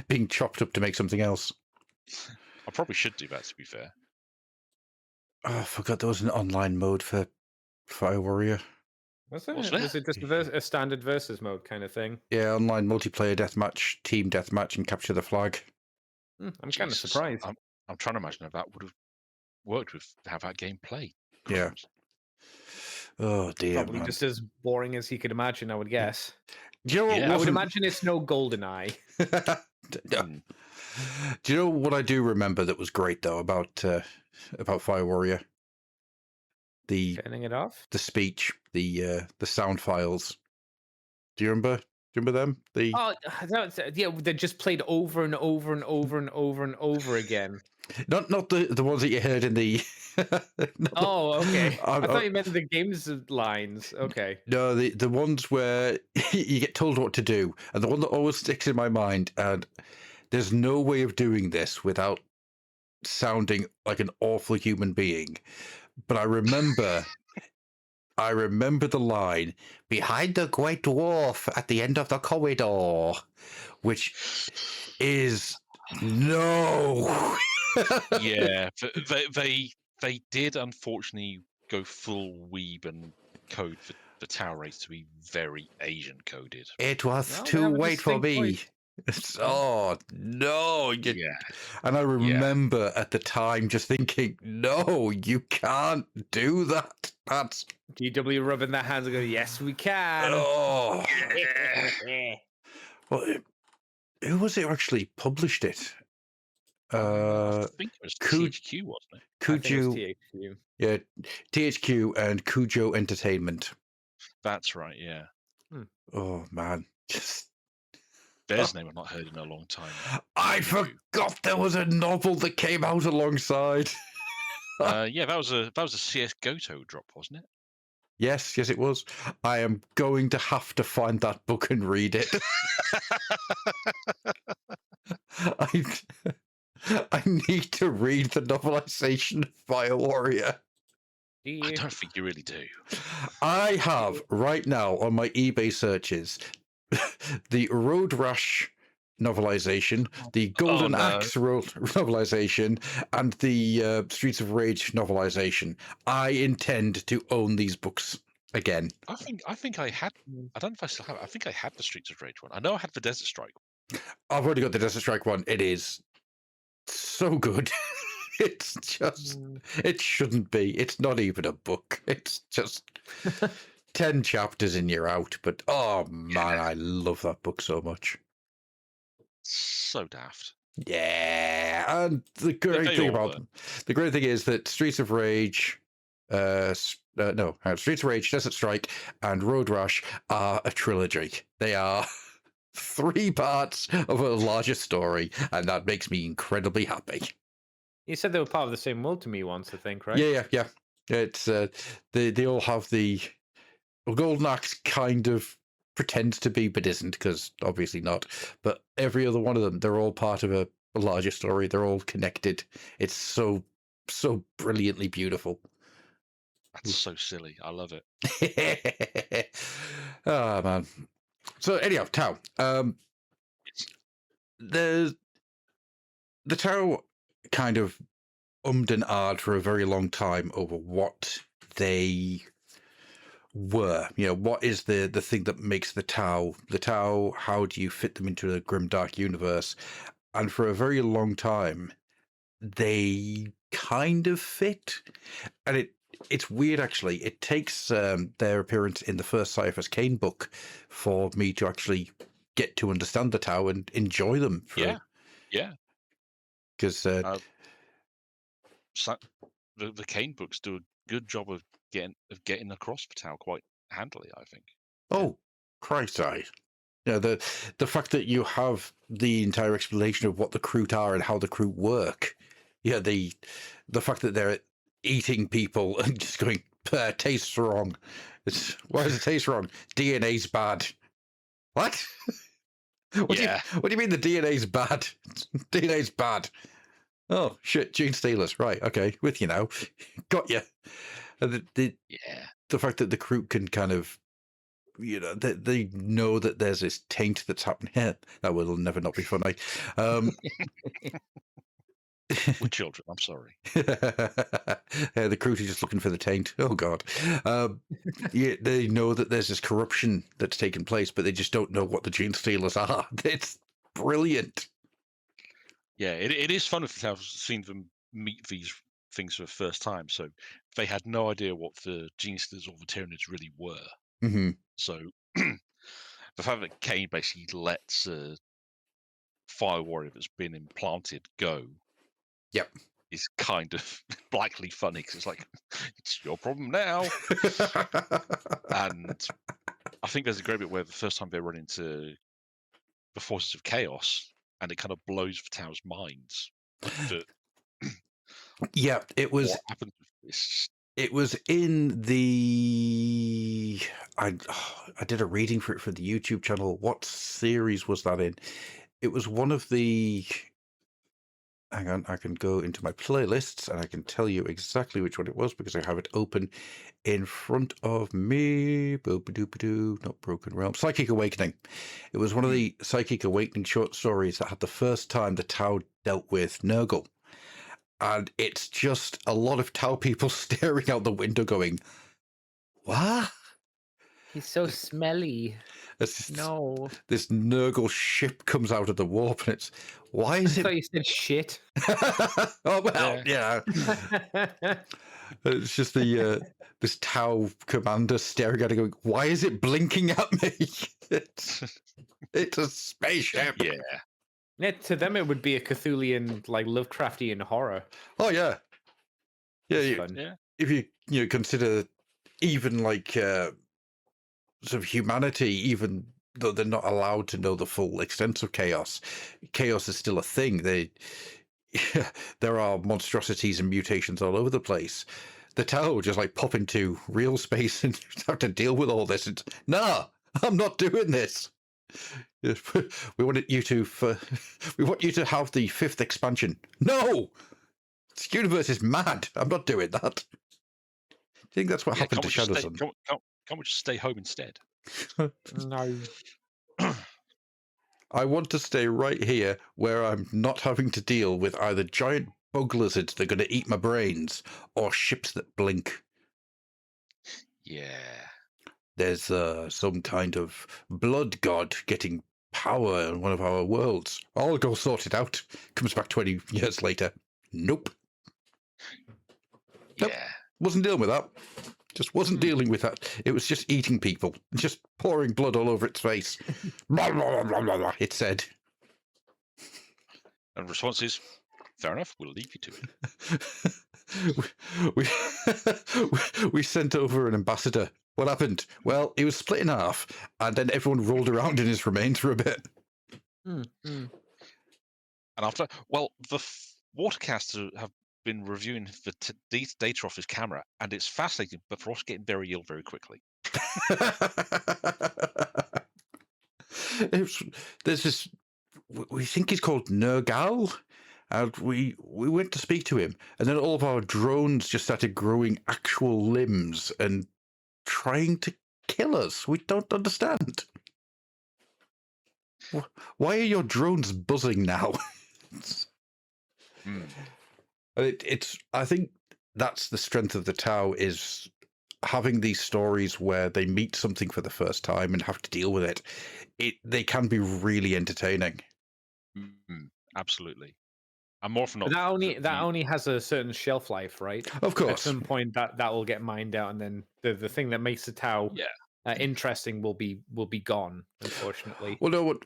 Being chopped up to make something else. I probably should do that, to be fair. Oh, I forgot there was an online mode for Fire Warrior. Was it? Wasn't it? Was it just a standard versus mode kind of thing? Yeah, online multiplayer deathmatch, team deathmatch, and capture the flag. I'm kind of Jesus, surprised. I'm trying to imagine if that would have worked with how that game played. Yeah. Oh dear, Probably man. just as boring as you could imagine, I would guess. Do you know what Yeah, I would wasn't- imagine it's no GoldenEye. Mm. Do you know what I do remember that was great though about Fire Warrior? The Turning it off? speech, the sound files. Do you remember? Do you remember them? The Oh, yeah, they just played over and over and over and over and over again. not the ones that you heard in the. Oh, okay. I I'm- thought you meant the game's lines. Okay. No, the ones where you get told what to do, and the one that always sticks in my mind, and there's no way of doing this without sounding like an awful human being. But I remember the line behind the great dwarf at the end of the corridor, which is no. Yeah, they did unfortunately go full weeb and code for the Tower Race to be very Asian coded. It was Well, they too have a wait for distinct me. voice. Oh no! Yeah, And I remember at the time just thinking, no, you can't do that. That's GW rubbing their hands and going, yes, we can. oh. Well, who was it who actually published it? I think it was Could- THQ, wasn't it? I think it was Kujo, THQ. yeah, THQ and Kujo Entertainment. That's right. Yeah, Oh man, just there's a name I've not heard in a long time. I Kujo. forgot there was a novel that came out alongside. Yeah, that was a CS Goto drop, wasn't it? Yes, it was. I am going to have to find that book and read it. I need to read the novelization of Fire Warrior. Do I you? don't think you really do. I have right now on my eBay searches the Road Rash novelization, the Golden no. Axe novelization, and the Streets of Rage novelization. I intend to own these books again. I think I had. I don't know if I still have it. I think I had the Streets of Rage one. I know I had the Desert Strike. I've already got the Desert Strike one. It is so good. It's just, it shouldn't be. It's not even a book. It's just 10 chapters and you're out. But oh man, I love that book so much. So daft. Yeah, and the great They thing all about were. them, the great thing is that Streets of Rage, Streets of Rage, Desert Strike, and Road Rash are a trilogy. They are 3 parts of a larger story, and that makes me incredibly happy. You said they were part of the same world to me once, I think, right? Yeah. It's they all have the Golden Axe kind of pretends to be, but isn't, because obviously not. But every other one of them, they're all part of a larger story. They're all connected. It's so brilliantly beautiful. That's so silly. I love it. Ah man. So anyhow, Tau. The Tau kind of and ahed for a very long time over what they were. You know, what is the thing that makes the Tau? The Tau, how do you fit them into a grimdark universe? And for a very long time, they kind of fit. And it's weird, actually. It takes their appearance in the first Cypher's Kane book for me to actually get to understand the Tau and enjoy them. Yeah. Because So, the Kane books do a good job of getting across the Tau quite handily, I think. oh, Christ, Yeah, the fact that you have the entire explanation of what the Kroot are and how the Kroot work. Yeah, the fact that they're eating people and just going, tastes wrong. Why does it taste wrong? DNA's bad. What? What Yeah. do you mean the DNA's bad? DNA's bad. Oh shit, gene stealers. Right, okay, with you now. Got you. And Yeah. the fact that the Kroot can kind of, they know that there's this taint that's happening here. That will never not be funny. With children, I'm sorry. The Kroot are just looking for the taint. Oh god. Yeah, they know that there's this corruption that's taking place, but they just don't know what the gene stealers are. It's brilliant. Yeah, it is fun if I've seen them meet these things for the first time. So they had no idea what the gene stealers or the Tyranids really were. Mm-hmm. So the fact that Kane basically lets a Fire Warrior that's been implanted go. Yep. Is kind of blackly funny because it's like, it's your problem now. And I think there's a great bit where the first time they run into the forces of chaos and it kind of blows the tower's minds. That Yeah, it was. what happened with this? It was in the. I did a reading for it for the YouTube channel. What series was that in? It was one of the. Hang on, I can go into my playlists and I can tell you exactly which one it was because I have it open in front of me. Not Broken Realm. Psychic Awakening. It was one of the Psychic Awakening short stories that had the first time the Tau dealt with Nurgle. And it's just a lot of Tau people staring out the window going, what? He's so smelly. This No. Nurgle ship comes out of the warp and it's, why is I it? thought you said shit. Oh, well, yeah. It's just this Tau commander staring at it going, why is it blinking at me? It's a spaceship. Yeah. Yeah, to them it would be a Cthulhian, like Lovecraftian horror. Oh, yeah. Yeah, Fun. Yeah. if you consider even like sort of humanity, even though they're not allowed to know the full extent of chaos is still a thing. There are monstrosities and mutations all over the place. The Tau just like pop into real space and have to deal with all this. It's, nah, I'm not doing this. We want you to have the 5th expansion. No, this universe is mad. I'm not doing that. Do you think that's what happened to Shadowsun? Can't we just stay home instead? No. I want to stay right here where I'm not having to deal with either giant bug lizards that are going to eat my brains or ships that blink. Yeah. There's some kind of blood god getting power in one of our worlds. I'll go sort it out. Comes back 20 years later. Nope. Yeah. Nope. Wasn't dealing with that. Just wasn't dealing with that. It was just eating people. Just pouring blood all over its face. Blah, blah, blah, blah, blah, it said. And response is, fair enough, we'll leave you to it. we sent over an ambassador. What happened? Well, he was split in half, and then everyone rolled around in his remains for a bit. And after, well, the watercasters have been reviewing the data off his camera, and it's fascinating, but for us getting very ill very quickly. There's this, we think he's called Nergal, and we went to speak to him, and then all of our drones just started growing actual limbs and trying to kill us. We don't understand. Why are your drones buzzing now? It's. I think that's the strength of the Tau, is having these stories where they meet something for the first time and have to deal with it. They can be really entertaining. Absolutely. And more often not. That only has a certain shelf life, right? Of course. At some point that will get mined out, and then the thing that makes the Tau interesting will be gone, unfortunately. Well, no,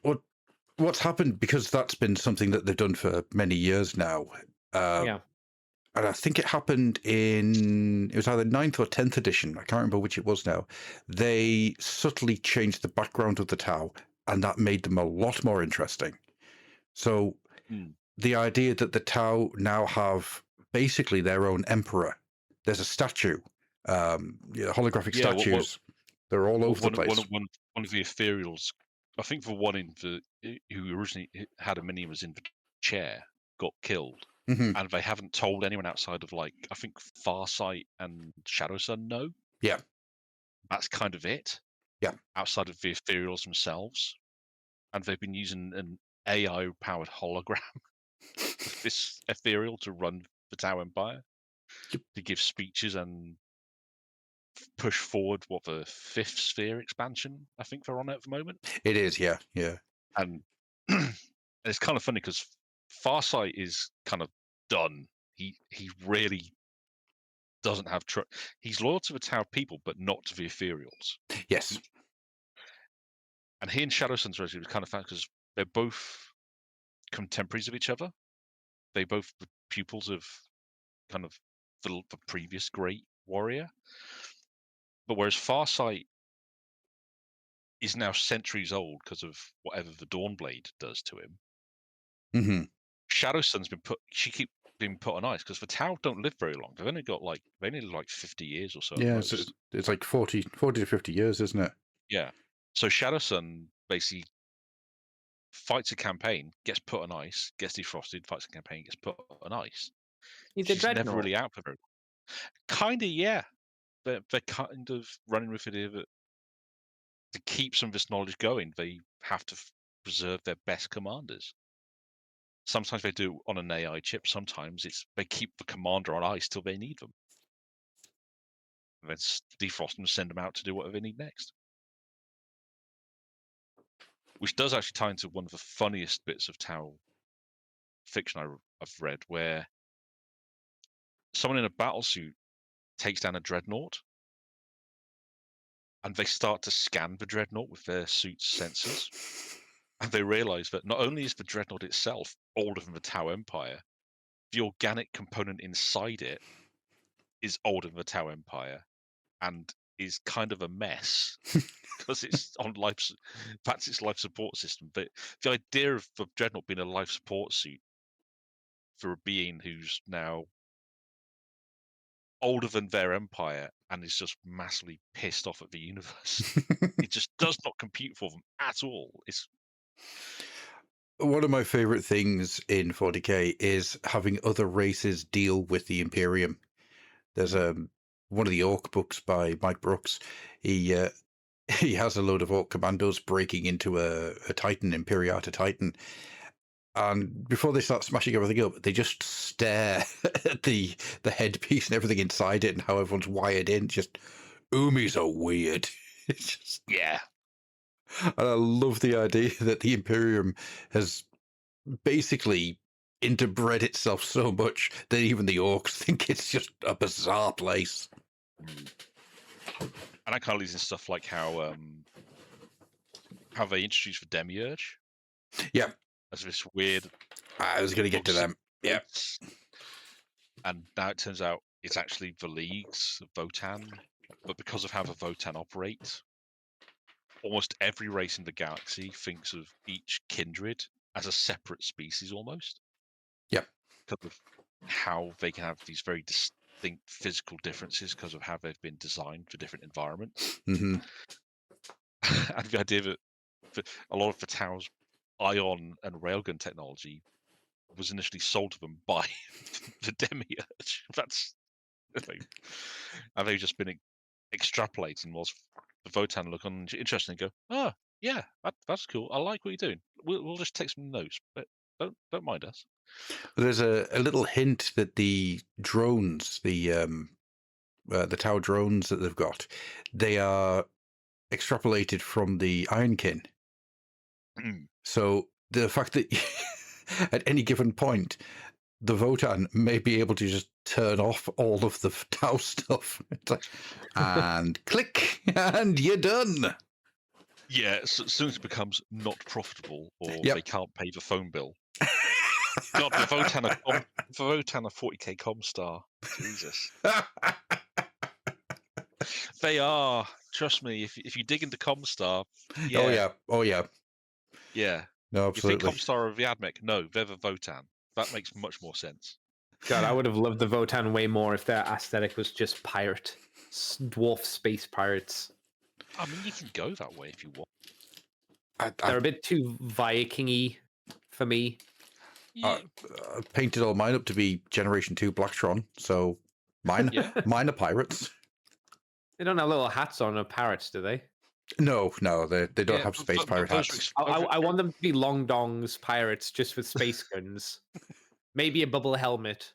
what's happened, because that's been something that they've done for many years now. And I think it happened it was either 9th or 10th edition. I can't remember which it was now. They subtly changed the background of the Tau and that made them a lot more interesting. So the idea that the Tau now have basically their own emperor. There's a statue, holographic statues. They're all over the place. One of the ethereals, I think the one who originally had a minion was in the chair, got killed. Mm-hmm. And they haven't told anyone outside of, like, I think Farsight and Shadowsun know. Yeah. That's kind of it. Yeah. Outside of the ethereals themselves. And they've been using an AI-powered hologram of this ethereal to run the Tau Empire, to give speeches and push forward the 5th sphere expansion, I think they're on at the moment. It is, yeah. And it's kind of funny because Farsight is kind of done. He really doesn't have he's loyal to the Tau people, but not to the ethereals. Yes. And he and Shadowsun's relationship was kind of fun because they're both contemporaries of each other. They both were pupils of kind of the previous great warrior. But whereas Farsight is now centuries old because of whatever the Dawnblade does to him, Mm-hmm. Shadowsun's been put on ice because the Tau don't live very long. They've only got like 50 years or so. Yeah, it's like 40 to 50 years, isn't it? Yeah. So Shadowsun basically fights a campaign, gets put on ice, gets defrosted, fights a campaign, gets put on ice. He's a never really out for very long. Kind of, yeah. They're kind of running with the idea that to keep some of this knowledge going, they have to preserve their best commanders. Sometimes they do on an AI chip. Sometimes they keep the commander on ice till they need them. And then defrost them and send them out to do whatever they need next. Which does actually tie into one of the funniest bits of Tau fiction I've read, where someone in a battlesuit takes down a dreadnought, and they start to scan the dreadnought with their suit's sensors, and they realize that not only is the dreadnought itself older than the Tau Empire, the organic component inside it is older than the Tau Empire and is kind of a mess because it's on its life support system. But the idea of the dreadnought being a life support suit for a being who's now older than their empire and is just massively pissed off at the universe. It just does not compute for them at all. It's one of my favorite things in 40k is having other races deal with the Imperium. There's one of the Orc books by Mike Brooks. He has a load of Orc commandos breaking into a Titan, Imperiata Titan. And before they start smashing everything up, they just stare at the headpiece and everything inside it and how everyone's wired in. Just, Umis are weird. It's just, yeah. And I love the idea that the Imperium has basically interbred itself so much that even the Orcs think it's just a bizarre place. And I kind of leads in stuff like how they introduced the Demiurge. Yeah. As this weird. I was going to get to them. Yeah. And now it turns out it's actually the Leagues of Votan, but because of how the Votan operate, almost every race in the galaxy thinks of each kindred as a separate species almost. Yep. Because of how they can have these very distinct physical differences because of how they've been designed for different environments. Mm-hmm. And the idea that a lot of the Tau's ion and railgun technology was initially sold to them by the Demiurge. And they've just been extrapolating whilst the Votan look on interesting and go, oh yeah, that's cool. I like what you're doing. We'll just take some notes, but don't mind us. There's a little hint that the drones, the Tau drones that they've got, they are extrapolated from the Ironkin. So the fact that at any given point, the Votan may be able to just turn off all of the Tau stuff. It's like, and click, and you're done. Yeah, as soon as it becomes not profitable or they can't pay the phone bill. God, the Votan a 40k Comstar. Jesus. They are. Trust me, if you dig into Comstar. Yeah. Oh yeah. Yeah. No, You think absolutely. Comstar of Yadmec? No, Veva Votan. That makes much more sense. God, I would have loved the Votan way more if their aesthetic was just dwarf space pirates. I mean, you can go that way if you want. They're a bit too Viking-y for me. Yeah, I painted all mine up to be Generation 2 Blacktron, so mine, yeah. mine are pirates. They don't have little hats on or parrots, do they? No, they don't Yeah, have space but pirate those are hats. I want them to be long dongs pirates just with space guns. Maybe a bubble helmet.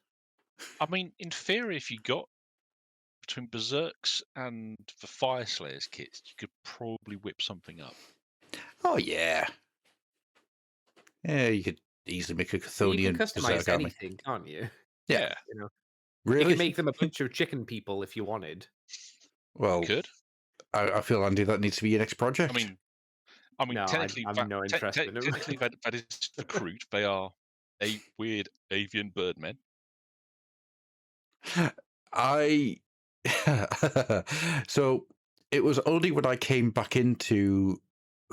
I mean, in theory, if you got between Berserks and the Fire Slayers kits, you could probably whip something up. Oh yeah, yeah. You could easily make a You Chthonian can customize Berserk army. anything, can't you? Yeah, You know, you really. can make them a bunch of chicken people if you wanted. Well, You could. I feel, Andy, that needs to be your next project. I mean, No, technically, I've no interest in them. technically that is the Kroot. They are weird avian birdmen. I so it was only when I came back into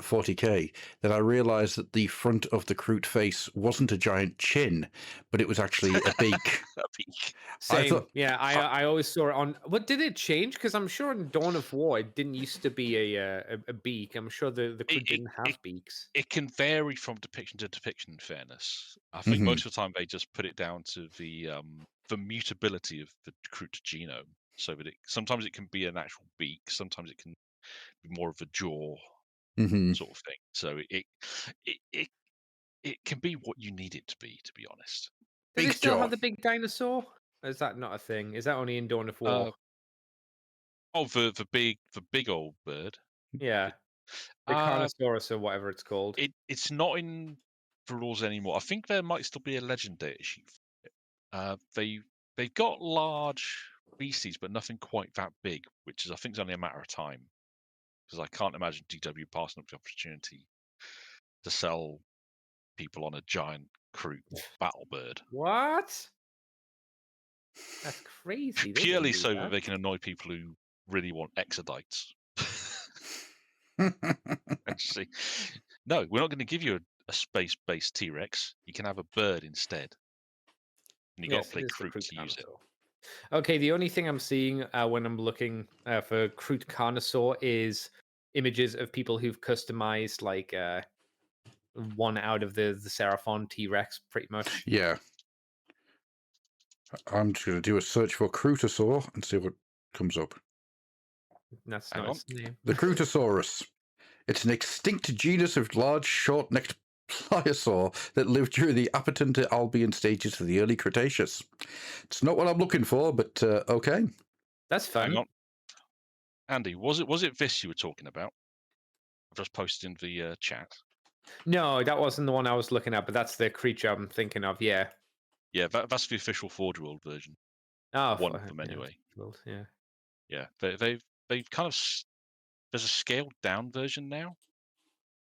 40k that I realized that the front of the Kroot face wasn't a giant chin, but it was actually a beak. A beak. I Same. thought, Yeah, I always saw it on. What did it change? Because I'm sure in Dawn of War it didn't used to be a beak. I'm sure the crew It, didn't it, have beaks. it can vary from depiction to depiction. In fairness, I think Mhm. most of the time they just put it down to the mutability of the Kroot genome. So that sometimes it can be an actual beak, sometimes it can be more of a jaw Mhm. sort of thing. So it can be what you need it to be honest. Do they Big still jaw. have the big dinosaur? Or is that not a thing? Is that only in Dawn of War? The big old bird. Yeah, the Uh Carnosaurus or whatever it's called. it's not in the rules anymore. I think there might still be a legend data sheet. They've got large beasties, but nothing quite that big, which is I think is only a matter of time. Because I can't imagine DW passing up the opportunity to sell people on a giant Kroot battle bird. What? That's crazy. They Purely wouldn't do so that that. they can annoy people who really want exodites. And see, no, we're not going to give you a space-based T-Rex. You can have a bird instead. And you got to Yes, play it is the Kroot Kroot to use it. Carnosaur. Okay, the only thing I'm seeing when I'm looking for Kroot Carnosaur is images of people who've customized like one out of the Seraphon T-Rex, pretty much. Yeah. I'm just going to do a search for Krootosaur and see what comes up. That's Hang not on. its name. The Krootosaurus. It's an extinct genus of large, short-necked pliosaur that lived during the Apperton to Albion stages of the early Cretaceous. It's not what I'm looking for, but okay. That's fun. Hang on. Andy, was it this you were talking about? I've just posted in the chat. No, that wasn't the one I was looking at, but that's the creature I'm thinking of. Yeah. Yeah, that's the official Forge World version. Oh, One of them anyway. Yeah. Yeah, they've kind of there's a scaled down version now,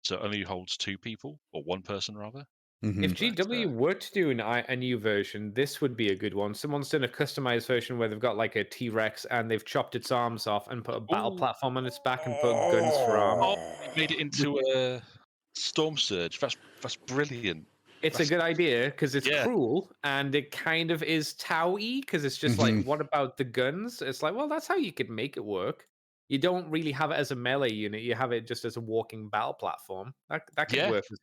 so it only holds 2 people or 1 person rather. Mhm. If But, GW were to do a new version, this would be a good one. Someone's done a customized version where they've got like a T-Rex and they've chopped its arms off and put a battle Ooh. platform on its back and put guns for arms. Oh, you made it into a Storm Surge. That's brilliant. It's a That's good idea because it's Yeah. cruel and it kind of is Tau-y because it's just like, Mhm. what about the guns? It's like, well, that's how you could make it work. You don't really have it as a melee unit. You have it just as a walking battle platform. That could Yeah, work as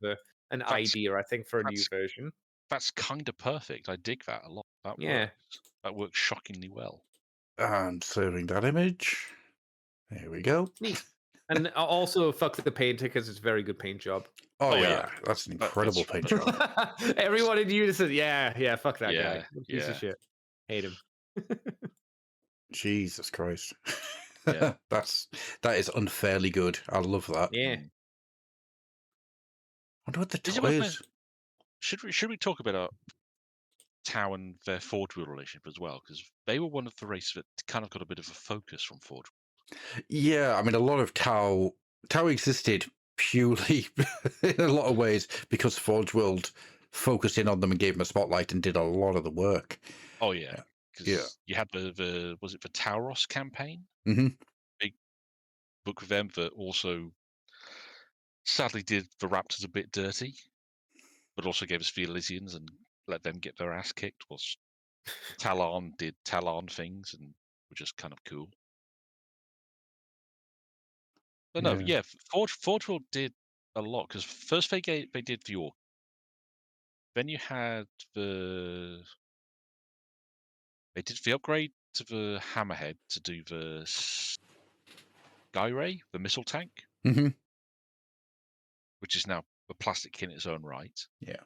an that's idea, I think, for a new that's version. that's kind of perfect. I dig that a lot. That Yeah. works. That works shockingly well. And saving that image. There we go. Neat. And also fuck the painter because it's a very good paint job. Oh, Oh, yeah. yeah. That's an That- incredible that's- paint job. Everyone in unison, yeah, fuck that Yeah, guy. Piece yeah. of shit. Hate him. Jesus Christ. Yeah. that is unfairly good. I love that. Yeah. Mm. I wonder what the Is it toy worth is. Should we talk about Tau and their Forge World relationship as well? Because they were one of the races that kind of got a bit of a focus from Forge. Yeah, I mean, a lot of Tau existed purely in a lot of ways because Forge World focused in on them and gave them a spotlight and did a lot of the work. Oh yeah, because Yeah. you had the was it the Tauros campaign? Mm-hmm. Big book of them that also sadly did the Raptors a bit dirty, but also gave us the Elysians and let them get their ass kicked. Was Talon did Talon things and were just kind of cool. But no, yeah, Forge World did a lot because first they did the Orc. Then you had they did the upgrade to the Hammerhead to do the Sky Ray, the missile tank, Mm-hmm. which is now a plastic in its own right. Yeah.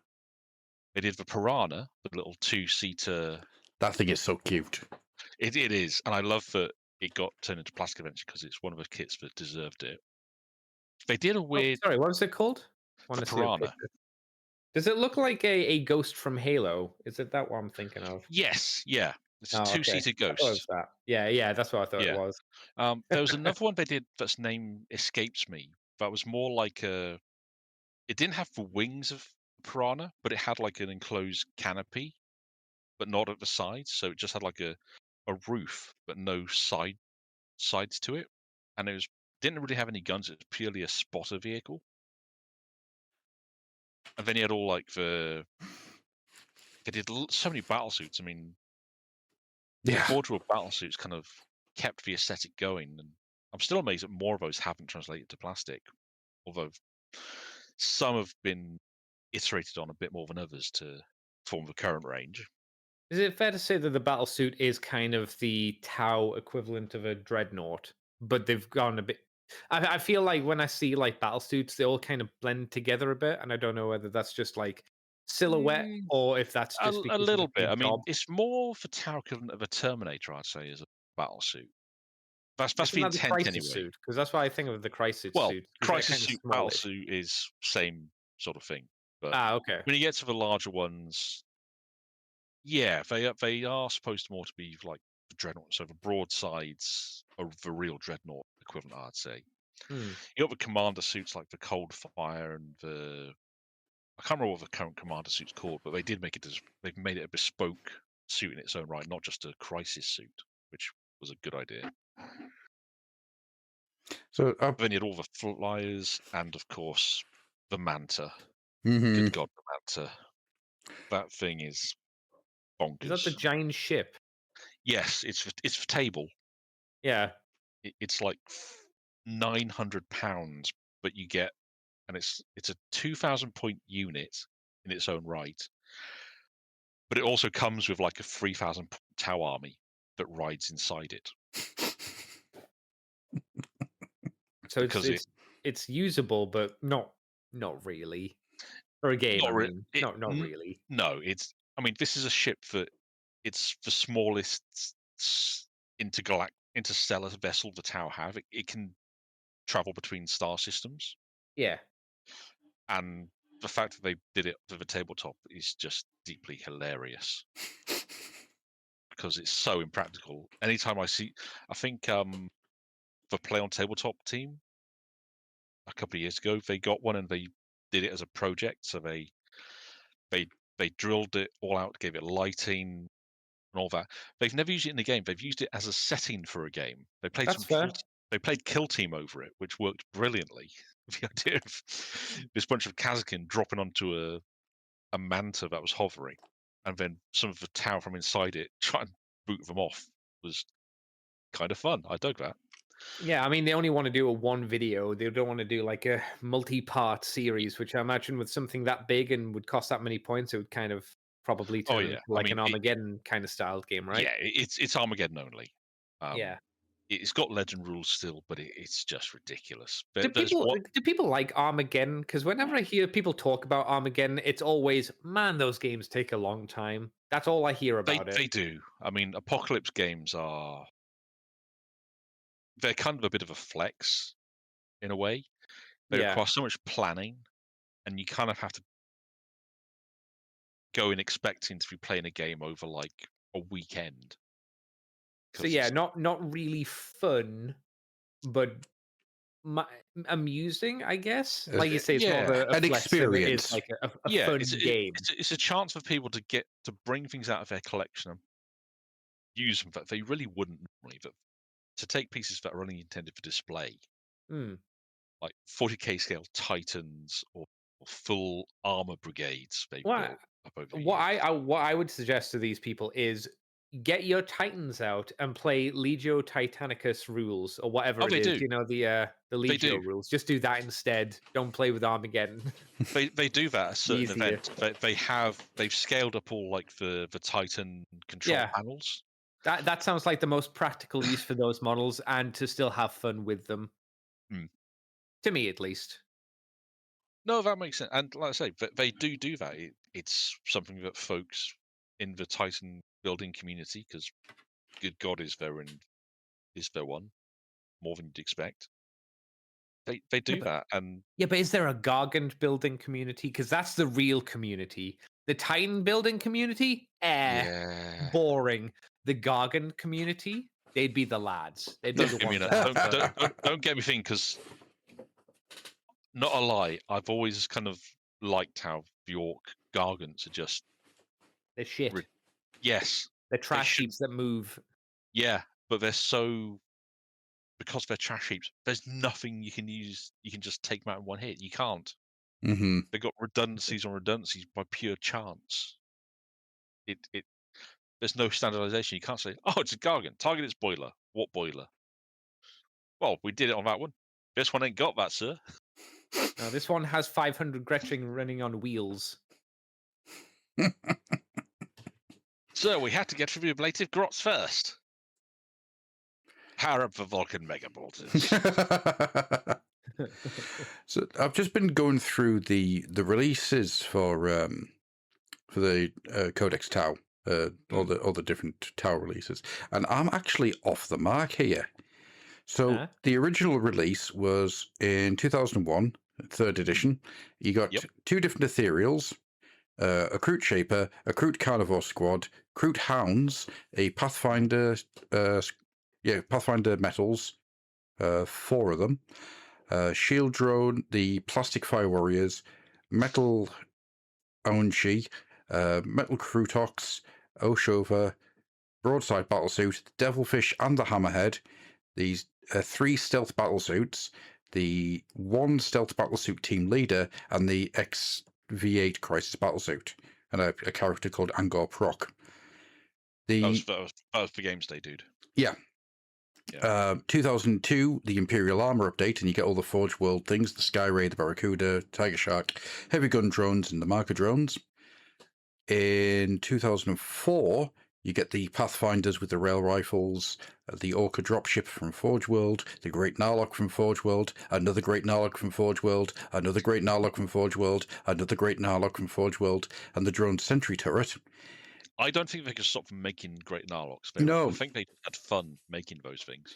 They did the Piranha, the little 2-seater. That thing is so cute. It is, and I love that it got turned into plastic eventually because it's one of the kits that deserved it. They did a weird. Sorry, what was it called? The Piranha. Does it look like a ghost from Halo? Is it that what I'm thinking of? Yes, yeah. It's a Oh, okay. two-seater I thought it ghost. was that. Yeah, that's what I thought it was. There was another one they did that's name escapes me. That was more like a. It didn't have the wings of Piranha, but it had like an enclosed canopy, but not at the sides. So it just had like a roof, but no sides to it, and it didn't really have any guns. It was purely a spotter vehicle. And then you had all like they did so many battle suits. I mean, the Forge World battle suits kind of kept the aesthetic going, and I'm still amazed that more of those haven't translated to plastic, although some have been iterated on a bit more than others to form the current range. Is it fair to say that the battle suit is kind of the Tau equivalent of a dreadnought, but they've gone a bit? I feel like when I see like battle suits, they all kind of blend together a bit, and I don't know whether that's just like silhouette or if that's A just because of little the bit. paint I mean, job. it's more the Tau equivalent of a Terminator, I'd say, as a battle suit. That's Isn't the that the intent crisis anyway. suit? Because that's why I think of the crisis Well, suit. crisis Kind of suit, battle smallish. suit is same sort of thing. But Okay. when you get to the larger ones, yeah, they are supposed more to be like the dreadnought. So the broadsides are the real dreadnought equivalent, I'd say. Hmm. You got the commander suits like the Cold Fire and the I can't remember what the current commander suit's called, but they did make it. They've made it a bespoke suit in its own right, not just a crisis suit, which was a good idea. So Then you had all the flyers and, of course, the Manta. mm-hmm. Good God, the Manta! That thing is bonkers. Is that the giant ship? Yes, it's for table. Yeah. It's like £900, but you get, and it's a 2,000 point unit in its own right. But it also comes with like a 3,000 Tau army that rides inside it. So it's usable, but not really. For a game, not really. No, I mean, this is a ship that it's the smallest interstellar vessel the Tau have. It can travel between star systems. Yeah. And the fact that they did it for the tabletop is just deeply hilarious. Because it's so impractical. Anytime I think the Play on Tabletop team a couple of years ago, they got one and they did it as a project. So they drilled it all out, gave it lighting and all that. They've never used it in the game. They've used it as a setting for a game. They played they played Kill Team over it, which worked brilliantly. The idea of this bunch of Kazakin dropping onto a Manta that was hovering, and then some of the Tau from inside it try and boot them off was kind of fun. I dug that. Yeah, I mean, they only want to do a one video. They don't want to do like a multi-part series, which I imagine with something that big and would cost that many points, it would kind of probably turn into like an Armageddon kind of styled game, right? Yeah, it's Armageddon only. Yeah. It's got legend rules still, but it's just ridiculous. Do people like Armageddon? Because whenever I hear people talk about Armageddon, it's always, man, those games take a long time. That's all I hear about it. They do. I mean, Apocalypse games they're kind of a bit of a flex in a way. They require so much planning, and you kind of have to go in expecting to be playing a game over like a weekend. So yeah, not really fun, but amusing, I guess. Like you say, it's more of a an experience. It's like a fun game. It's a chance for people to get to bring things out of their collection and use them that they really wouldn't normally. But to take pieces that are only intended for display. like 40k scale Titans or full armor brigades they've What built up over the years. what I would suggest to these people is get your Titans out and play Legio Titanicus rules or whatever Oh, it they is. do. You know, the They Legio do. rules. Just do that instead. Don't play with Armageddon. They do that at certain Easier. events. They've scaled up all like the Titan control Yeah. panels. That sounds like the most practical use for those models and to still have fun with them. Hmm. To me, at least. No, that makes sense. And like I say, they do that. It's something that folks in the Titan building community, because good God, is there one more than you'd expect. They do that, and Yeah, but is there a Gargant building community? Because that's the real community. The Titan building community? yeah. Boring. The Gargant community? They'd be the lads. They'd be Don't the get me ones that. that have fun. Don't get me thinking, because not a lie, I've always kind of liked how the Orc Gargants are just They're shit. yes, They're trash should- heaps that move. yeah, but they're so, because they're trash heaps. There's nothing you can use. You can just take them out in one hit. You can't. Mm-hmm. They've got redundancies on redundancies by pure chance. There's no standardization. You can't say, oh, it's a Gargant. Target its boiler. What boiler? Well, we did it on that one. This one ain't got that, sir. Now, this one has 500 Gretching running on wheels. So we had to get through the ablative grots first. Power up the Vulcan Mega Bolters. So I've just been going through the releases for the Codex Tau, all the different Tau releases, and I'm actually off the mark here. So the original release was in 2001, 3rd edition. You got two different ethereals, a Kroot Shaper, a Kroot Carnivore Squad, Kroot Hounds, a Pathfinder, Pathfinder Metals, 4 of them, Shield Drone, the Plastic Fire Warriors, Metal Aunshi, Metal Krutox, Oshova, Broadside Battlesuit, the Devilfish, and the Hammerhead. These 3 stealth battlesuits, the 1 stealth battlesuit team leader, and the XV8 Crisis battlesuit, and a character called Angor Proc. That was for Games Day, dude. Yeah. 2002, the Imperial Armor update, and you get all the Forge World things, the Skyray, the Barracuda, Tiger Shark, heavy gun drones, and the marker drones. In 2004, you get the Pathfinders with the rail rifles, the Orca dropship from Forge World, the Great Narlock from Forge World, another Great Narlock from Forge World, another Great Narlock from Forge World, another Great Narlock from Forge World, and the drone sentry turret. I don't think they can stop from making Great Narlocks. No. I think they had fun making those things.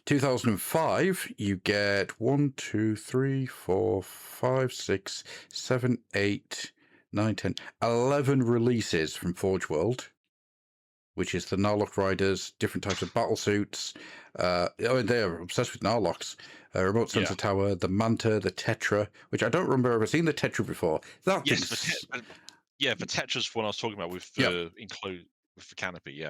2005, you get 1, 2, 3, 4, 5, 6, 7, 8, 9, 10, 11 releases from Forge World, which is the Narlock Riders, different types of battlesuits. They're obsessed with Narlocks. Remote Sensor Tower, the Manta, the Tetra, which I don't remember ever seeing the Tetra before. The Tetra's one I was talking about with the with the canopy,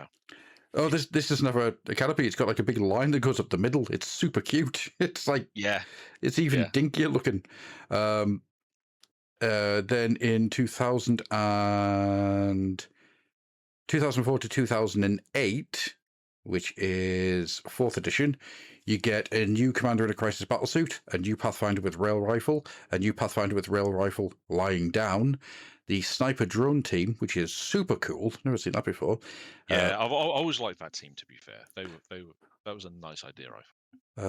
Oh, this doesn't have a canopy. It's got like a big line that goes up the middle. It's super cute. It's like it's even dinkier looking. Then in 2004 to 2008, which is 4th edition, you get a new Commander in a Crisis battlesuit, a new Pathfinder with rail rifle, a new Pathfinder with rail rifle lying down, the Sniper drone team, which is super cool. Never seen that before. I've always liked that team. To be fair, that was a nice idea.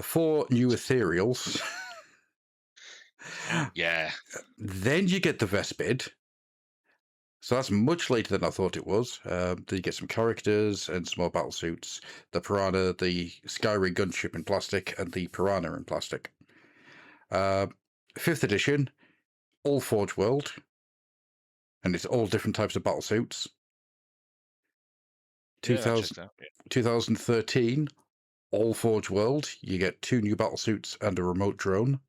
4 new Ethereals. Then you get the Vespid. So that's much later than I thought it was. Then you get some characters and some more battlesuits. The Piranha, the Skyray gunship in plastic, and the Piranha in plastic. 5th edition, all Forge World. And it's all different types of battlesuits. 2013, all Forge World. You get 2 new battlesuits and a remote drone.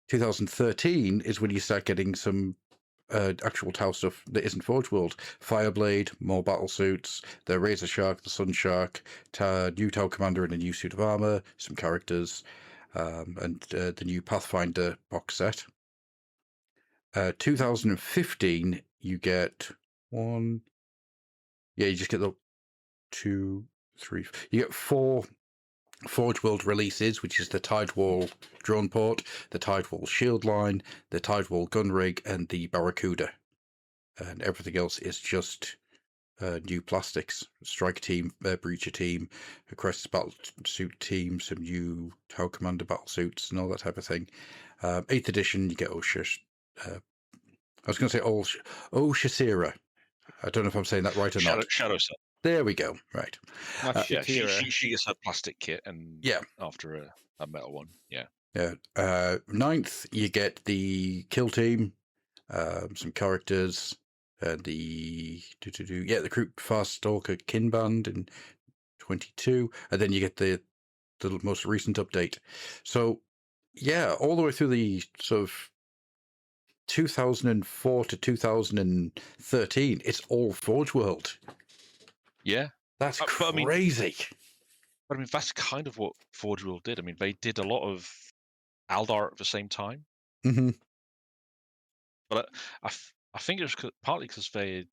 2013 is when you start getting some actual Tau stuff that isn't Forge World. Fireblade, more battlesuits, the Razor Shark, the Sun Shark, new Tau Commander in a new suit of armor, some characters. and the new Pathfinder box set. 2015, you get one. Yeah, you just get the 2, 3. You get 4 Forge World releases, which is the Tidewall drone port, the Tidewall shield line, the Tidewall gun rig, and the Barracuda. And everything else is just new plastics. Striker team, Breacher team, a Crisis battle suit team, some new Tower Commander battle suits, and all that type of thing. 8th edition, you get Osha. I was going to say Oshasira. I don't know if I'm saying that right or not. Shadow Sun. There we go. Right. Not Yeah, Shatira. she gets her plastic kit, and Yeah. after a metal one. Yeah. Yeah. 9th, you get the kill team, some characters, the Recruit Fast Stalker Kin Band in 22, and then you get the most recent update. So, yeah, all the way through the sort of 2004 to 2013, it's all Forge World. Yeah. That's But crazy. I mean, that's kind of what Forge World did. I mean, they did a lot of Aldar at the same time. Mm-hmm. But I think it was partly because they'd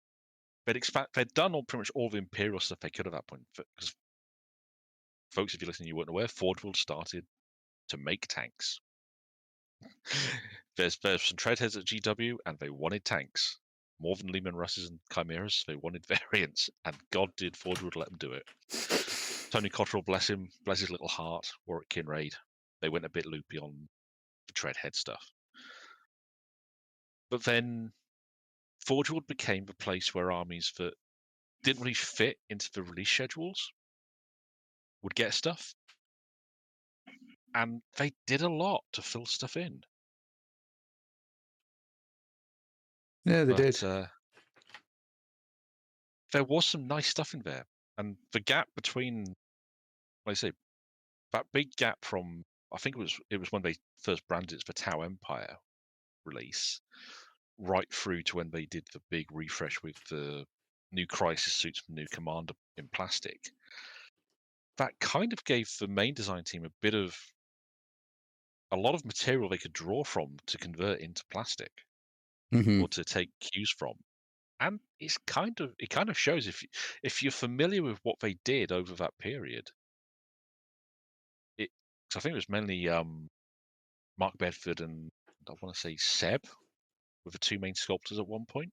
done pretty much all the Imperial stuff they could at that point. Because, folks, if you're listening, you weren't aware, Forge World started to make tanks. There's some treadheads at GW, and they wanted tanks. More than Lehman Russes and Chimeras, they wanted variants, and God did Forge World let them do it. Tony Cottrell, bless him, bless his little heart, Warwick Kinraid. They went a bit loopy on the treadhead stuff. But then Forge World became the place where armies that didn't really fit into the release schedules would get stuff. And they did a lot to fill stuff in. Yeah, they did. There was some nice stuff in there. And the gap between, like I say, that big gap from, I think it was when they first branded it as the Tau Empire release, right through to when they did the big refresh with the new Crisis suits and new Commander in plastic. That kind of gave the main design team a lot of material they could draw from to convert into plastic or to take cues from. And it kind of shows if you're familiar with what they did over that period. I think it was mainly Mark Bedford and I want to say Seb were the two main sculptors at one point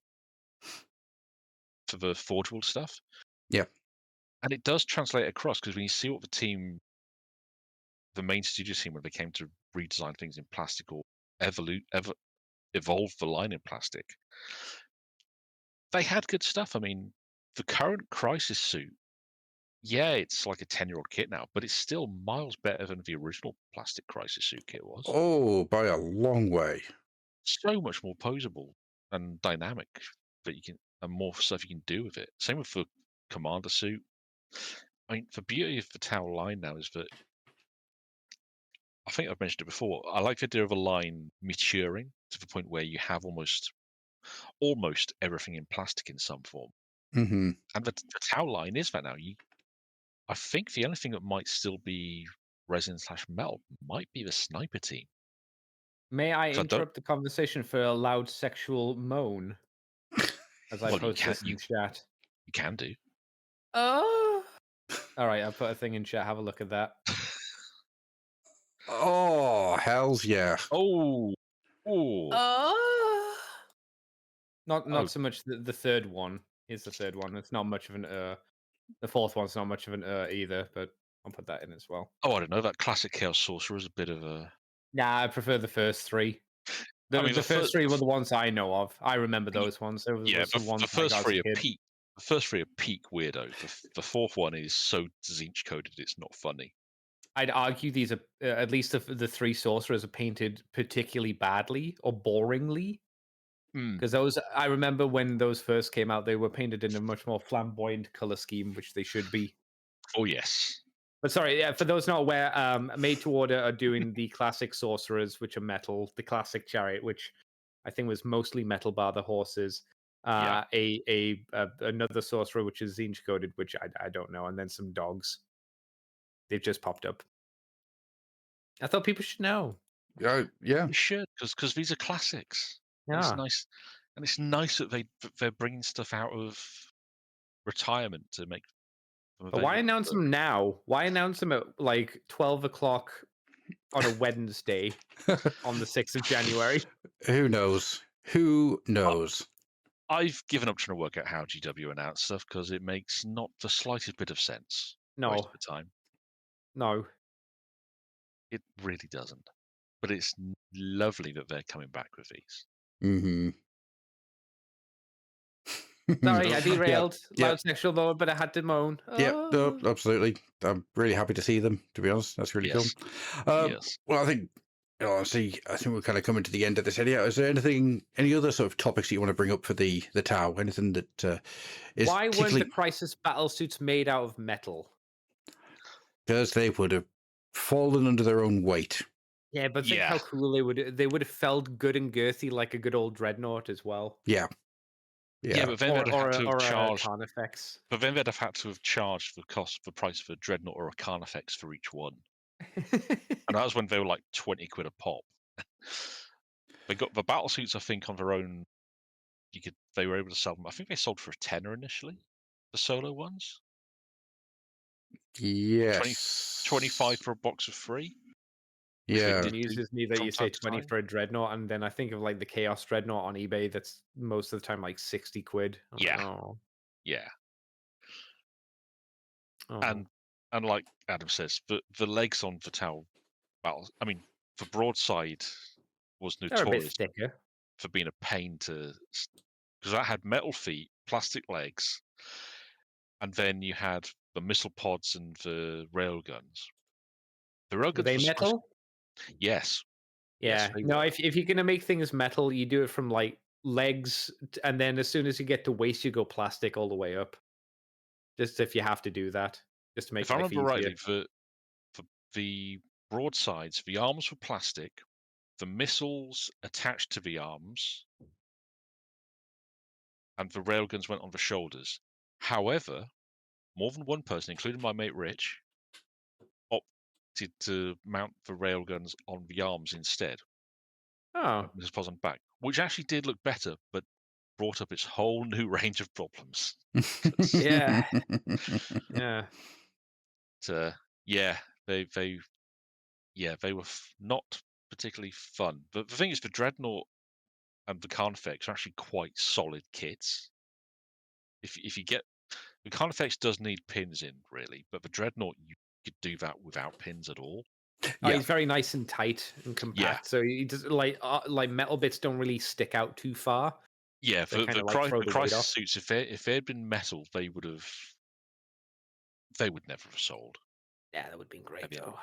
for the Forge World stuff. Yeah. And it does translate across because when you see what the main studio team, when they came to redesign things in plastic or evolve the line in plastic, they had good stuff. I mean, the current Crisis suit, yeah, it's like a 10-year-old kit now, but it's still miles better than the original plastic Crisis suit kit was. Oh, by a long way. So much more posable and dynamic that and more stuff you can do with it. Same with the Commander suit. I mean, the beauty of the Tau line now is that I think I've mentioned it before. I like the idea of a line maturing to the point where you have almost everything in plastic in some form. Mm-hmm. And the Tau line is that now. I think the only thing that might still be resin/metal might be the sniper team. May I interrupt the conversation for a loud sexual moan as I post this in chat? You can do. Oh. All right, I'll put a thing in chat. Have a look at that. Oh, hells yeah. Oh. Not so much the third one. Here's the third one. It's not much of an The fourth one's not much of an either, but I'll put that in as well. Oh, I don't know. That classic Chaos Sorcerer is a bit of a... Nah, I prefer the first three. The first three were the ones I know of. I remember those ones. The first three are peak. The first three are peak weirdos. The fourth one is so Zinch coded it's not funny. I'd argue these are at least the three sorcerers are painted particularly badly or boringly. Because I remember when those first came out, they were painted in a much more flamboyant color scheme, which they should be. Oh yes. But sorry, yeah, for those not aware, Made to Order are doing the classic sorcerers, which are metal, the classic chariot, which I think was mostly metal bar the horses. Another sorcerer, which is Zinch coded, which I don't know, and then some dogs. They've just popped up. I thought people should know. Yeah. You should, because these are classics. And it's Yeah. nice, and it's nice that they're bringing stuff out of retirement to make them But why available. announce them now? Why announce them at like 12 o'clock on a Wednesday on the 6th of January? Who knows? Who knows? I've given up trying to work out how GW announce stuff because it makes not the slightest bit of sense most No, of the time. no. It really doesn't. But it's lovely that they're coming back with these. Mm-hmm. Sorry, I Yeah. derailed. Yeah. Loud sexual moment, but I had to moan. Yeah, no, Oh. absolutely. I'm really happy to see them, to be honest. That's really Yes. cool. Yes. Well, I think, honestly, I think we're kind of coming to the end of this anyhow. Is there any other sort of topics that you want to bring up for the Tau? Anything that is Why weren't the particularly... Crisis battle suits made out of metal? Because they would have fallen under their own weight. Yeah, but think how cool they would have felt good and girthy like a good old dreadnought as well. Yeah. Yeah, but then they'd have had to have charged. Carnifex. But then they'd have had to have charged the price for Dreadnought or a Carnifex for each one. And that was when they were like 20 quid a pop. They got the battle suits, I think, on their own. They were able to sell them. I think they sold for a tenner initially. The solo ones. Yes. 25 for a box of 3. Yeah. It amuses me that from you say time to 20 time. for a dreadnought, and then I think of like the Chaos Dreadnought on eBay that's most of the time like 60 quid. I'm like, Yeah. oh. Yeah. Oh. And like Adam says, the legs on the Tau battles. I mean, the broadside was They're a bit notorious thicker. for being a pain to, because that had metal feet, plastic legs, and then you had the missile pods and the railguns. The Were railguns they were supposed- metal? Yes. Yeah. Yes, they No, were. if you're gonna make things metal, you do it from like legs, and then as soon as you get to waist, you go plastic all the way up. Just if you have to do that, just to make If I life remember easier. rightly, the broadsides, the arms were plastic, the missiles attached to the arms, and the railguns went on the shoulders. However, more than one person, including my mate Rich, opted to mount the railguns on the arms instead. Oh, Missile pods on the back, which actually did look better, but brought up its whole new range of problems. yeah, yeah. They were not particularly fun. But the thing is, the Dreadnought and the Carnifex are actually quite solid kits. If you get the Carnifex does need pins in really, but the Dreadnought you could do that without pins at all. Oh, Yeah. he's very nice and tight and compact, so he does like metal bits don't really stick out too far. Yeah, They the kinda, like, throw the weight Crisis off. suits, if they had been metal, they would never have sold. Yeah, that would have been great mean, though.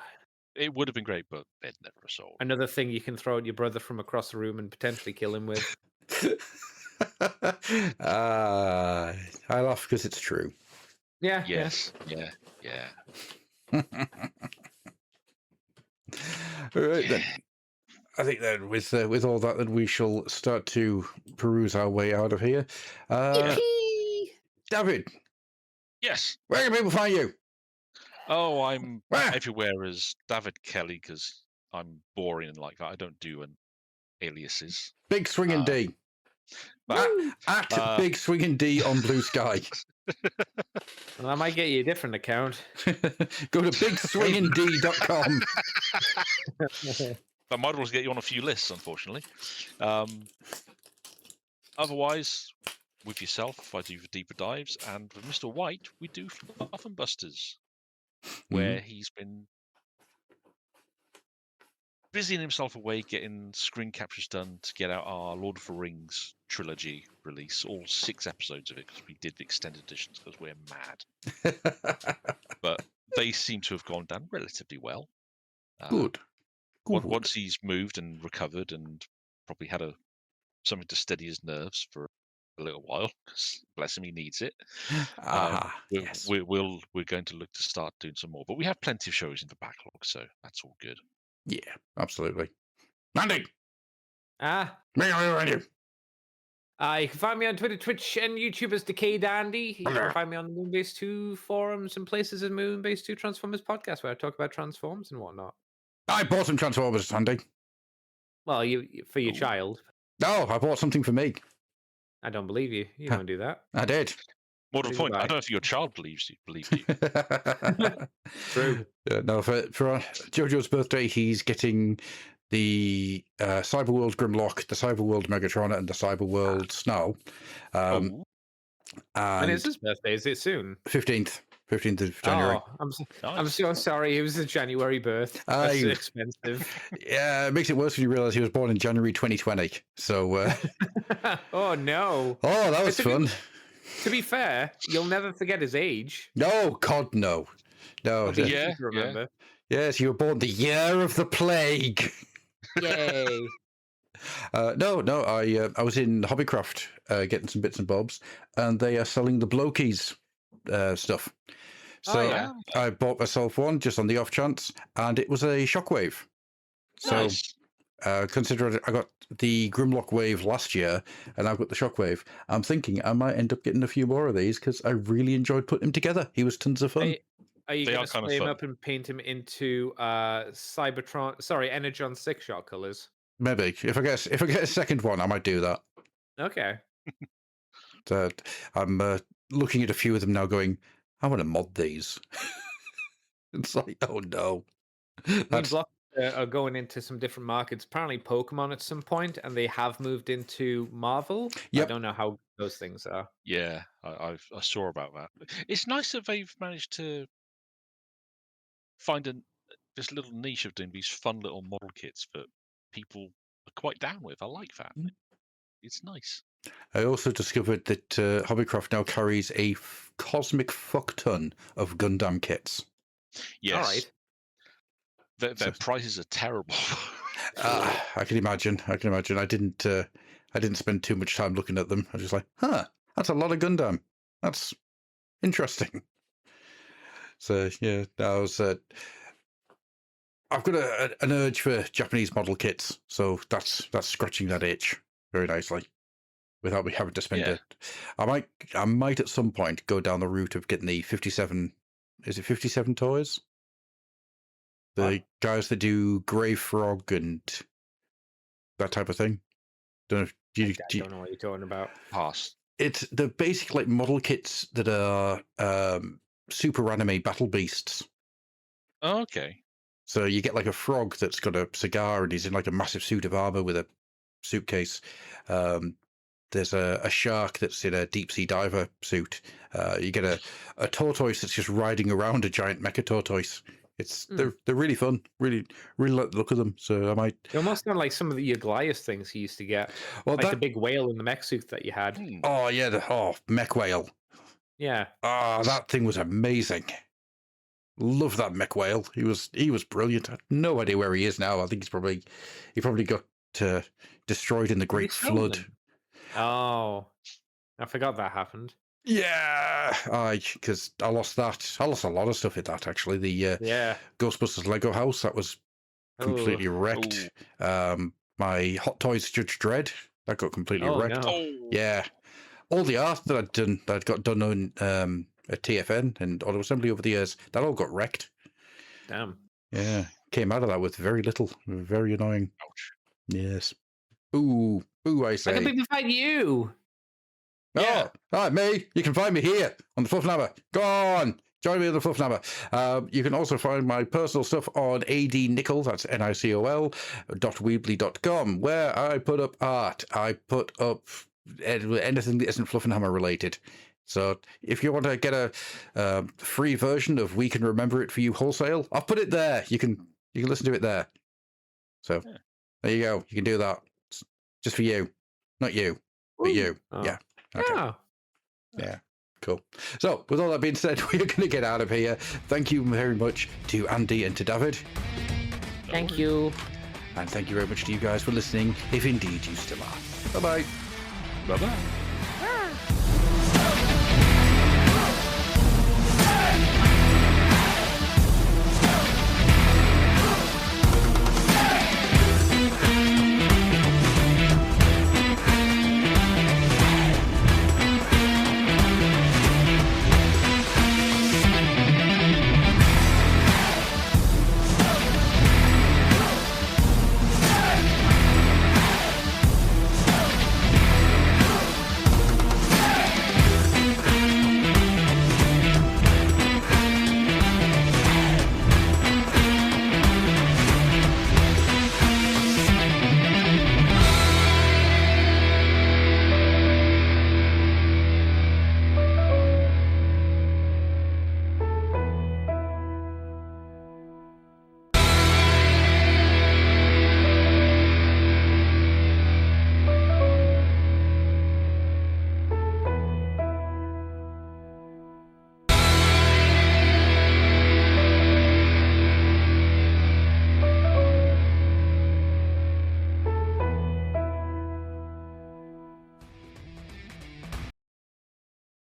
It would have been great, but they'd never have sold. Another thing you can throw at your brother from across the room and potentially kill him with. I laugh because it's true. Yeah. Yes. Yeah. All right then. I think then with all that, then we shall start to peruse our way out of here. David, Yes. where can people find you? Oh, I'm Where? everywhere as David Kelly because I'm boring and like that. I don't do aliases. Big Swinging D. At Big Swinging D on Blue Sky. Well, I might get you a different account. Go to bigswingingd.com. That might also get you on a few lists, unfortunately. Otherwise, with yourself, I do the deeper dives, and with Mr. White, we do Fluffenbusters, where he's been busying himself away getting screen captures done to get out our Lord of the Rings trilogy release, all 6 episodes of it, because we did the extended editions because we're mad. But they seem to have gone down relatively well. Good. Once he's moved and recovered and probably had something to steady his nerves for a little while, because bless him, he needs it. Yes. We're going to look to start doing some more, but we have plenty of shows in the backlog, so that's all good. Yeah, absolutely. Andy, Where can I find you? You can find me on Twitter, Twitch, and YouTube as Decayed Andy. You can find me on the Moonbase 2 forums and places as Moonbase 2 Transformers podcast, where I talk about Transforms and whatnot. I bought some Transformers, Andy. Well, for your Ooh. child. No, I bought something for me. I don't believe you. You don't do that. I did. More to the What did you point, I buy? don't know if your child believed you. True. No, for Jojo's birthday, he's getting the Cyberworld Grimlock, the Cyberworld Megatron, and the Cyberworld Snow. Oh, When And is his birthday? Is it soon? 15th of January. Oh, I'm nice. so sorry. It was a January birth. That's Aye. expensive. Yeah, it makes it worse when you realise he was born in January 2020. So, Oh no. oh, that was fun. To be fair, you'll never forget his age. No, God, no. No. It'll be easy Yeah, to remember. Yes, you were born the year of the plague. Yay. No, I was in Hobbycraft getting some bits and bobs, and they are selling the Blokies stuff. So yeah. I bought myself one just on the off chance, and it was a Shockwave. So Nice. considering I got the Grimlock Wave last year, and I've got the Shockwave, I'm thinking I might end up getting a few more of these because I really enjoyed putting them together. He was tons of fun. Are you They going are to kind of spray him fun. up and paint him into Energon 6-shot colors? Maybe if I get a second one, I might do that. Okay. I'm looking at a few of them now, going, I want to mod these. It's like, oh no. Blocks are going into some different markets. Apparently, Pokemon at some point, and they have moved into Marvel. Yep. I don't know how those things are. Yeah, I saw about that. It's nice that they've managed to find this little niche of doing these fun little model kits that people are quite down with. I like that. It's nice. I also discovered that Hobbycraft now carries a cosmic fuck ton of Gundam kits. Yes. All right. Their prices are terrible. I can imagine. I didn't spend too much time looking at them. I was just like, that's a lot of Gundam. That's interesting. So yeah, I've got an urge for Japanese model kits, so that's scratching that itch very nicely, without me having to spend it. I might at some point go down the route of getting the 57. Is it 57 Toys? The guys that do Grey Frog and that type of thing. I don't know what you're talking about. Pass. It's the basic like model kits that are super anime battle beasts. Oh, okay. So you get like a frog that's got a cigar and he's in like a massive suit of armor with a suitcase. There's a shark that's in a deep sea diver suit. You get a tortoise that's just riding around a giant mecha tortoise. They're really fun. Really like the look of them. So I might. They almost sound like some of the Goliath things you used to get. Well, like the big whale in the mech suit that you had. Oh yeah, mech whale. Yeah. Ah, that thing was amazing. Love that mech whale. He was brilliant. I have no idea where he is now. I think he probably got destroyed in the Great Flood. Oh, I forgot that happened. Yeah, because I lost that. I lost a lot of stuff in that actually. The Ghostbusters Lego house that was completely wrecked. My Hot Toys Judge Dredd that got completely wrecked. No. Yeah, all the art that I'd got done on at TFN and Auto Assembly over the years, that all got wrecked. Damn. Yeah, came out of that with very little. Very annoying. Ouch. Yes. Ooh, I say. Why can people find you? Yeah. Oh, all right, me. You can find me here on the Fluffenhammer. Go on. Join me on the Fluffenhammer. You can also find my personal stuff on ADNicol, that's NICOL.weebly.com, where I put up art. I put up anything that isn't Fluffenhammer related. So if you want to get a free version of We Can Remember It For You wholesale, I'll put it there. You can listen to it there. So there you go. You can do that. It's just for you. Not you, but you. Oh. Yeah. Okay. Oh. Yeah. Cool. So, with all that being said, we're going to get out of here. Thank you very much to Andy and to David. Thank you. And thank you very much to you guys for listening, if indeed you still are. Bye-bye. Bye-bye.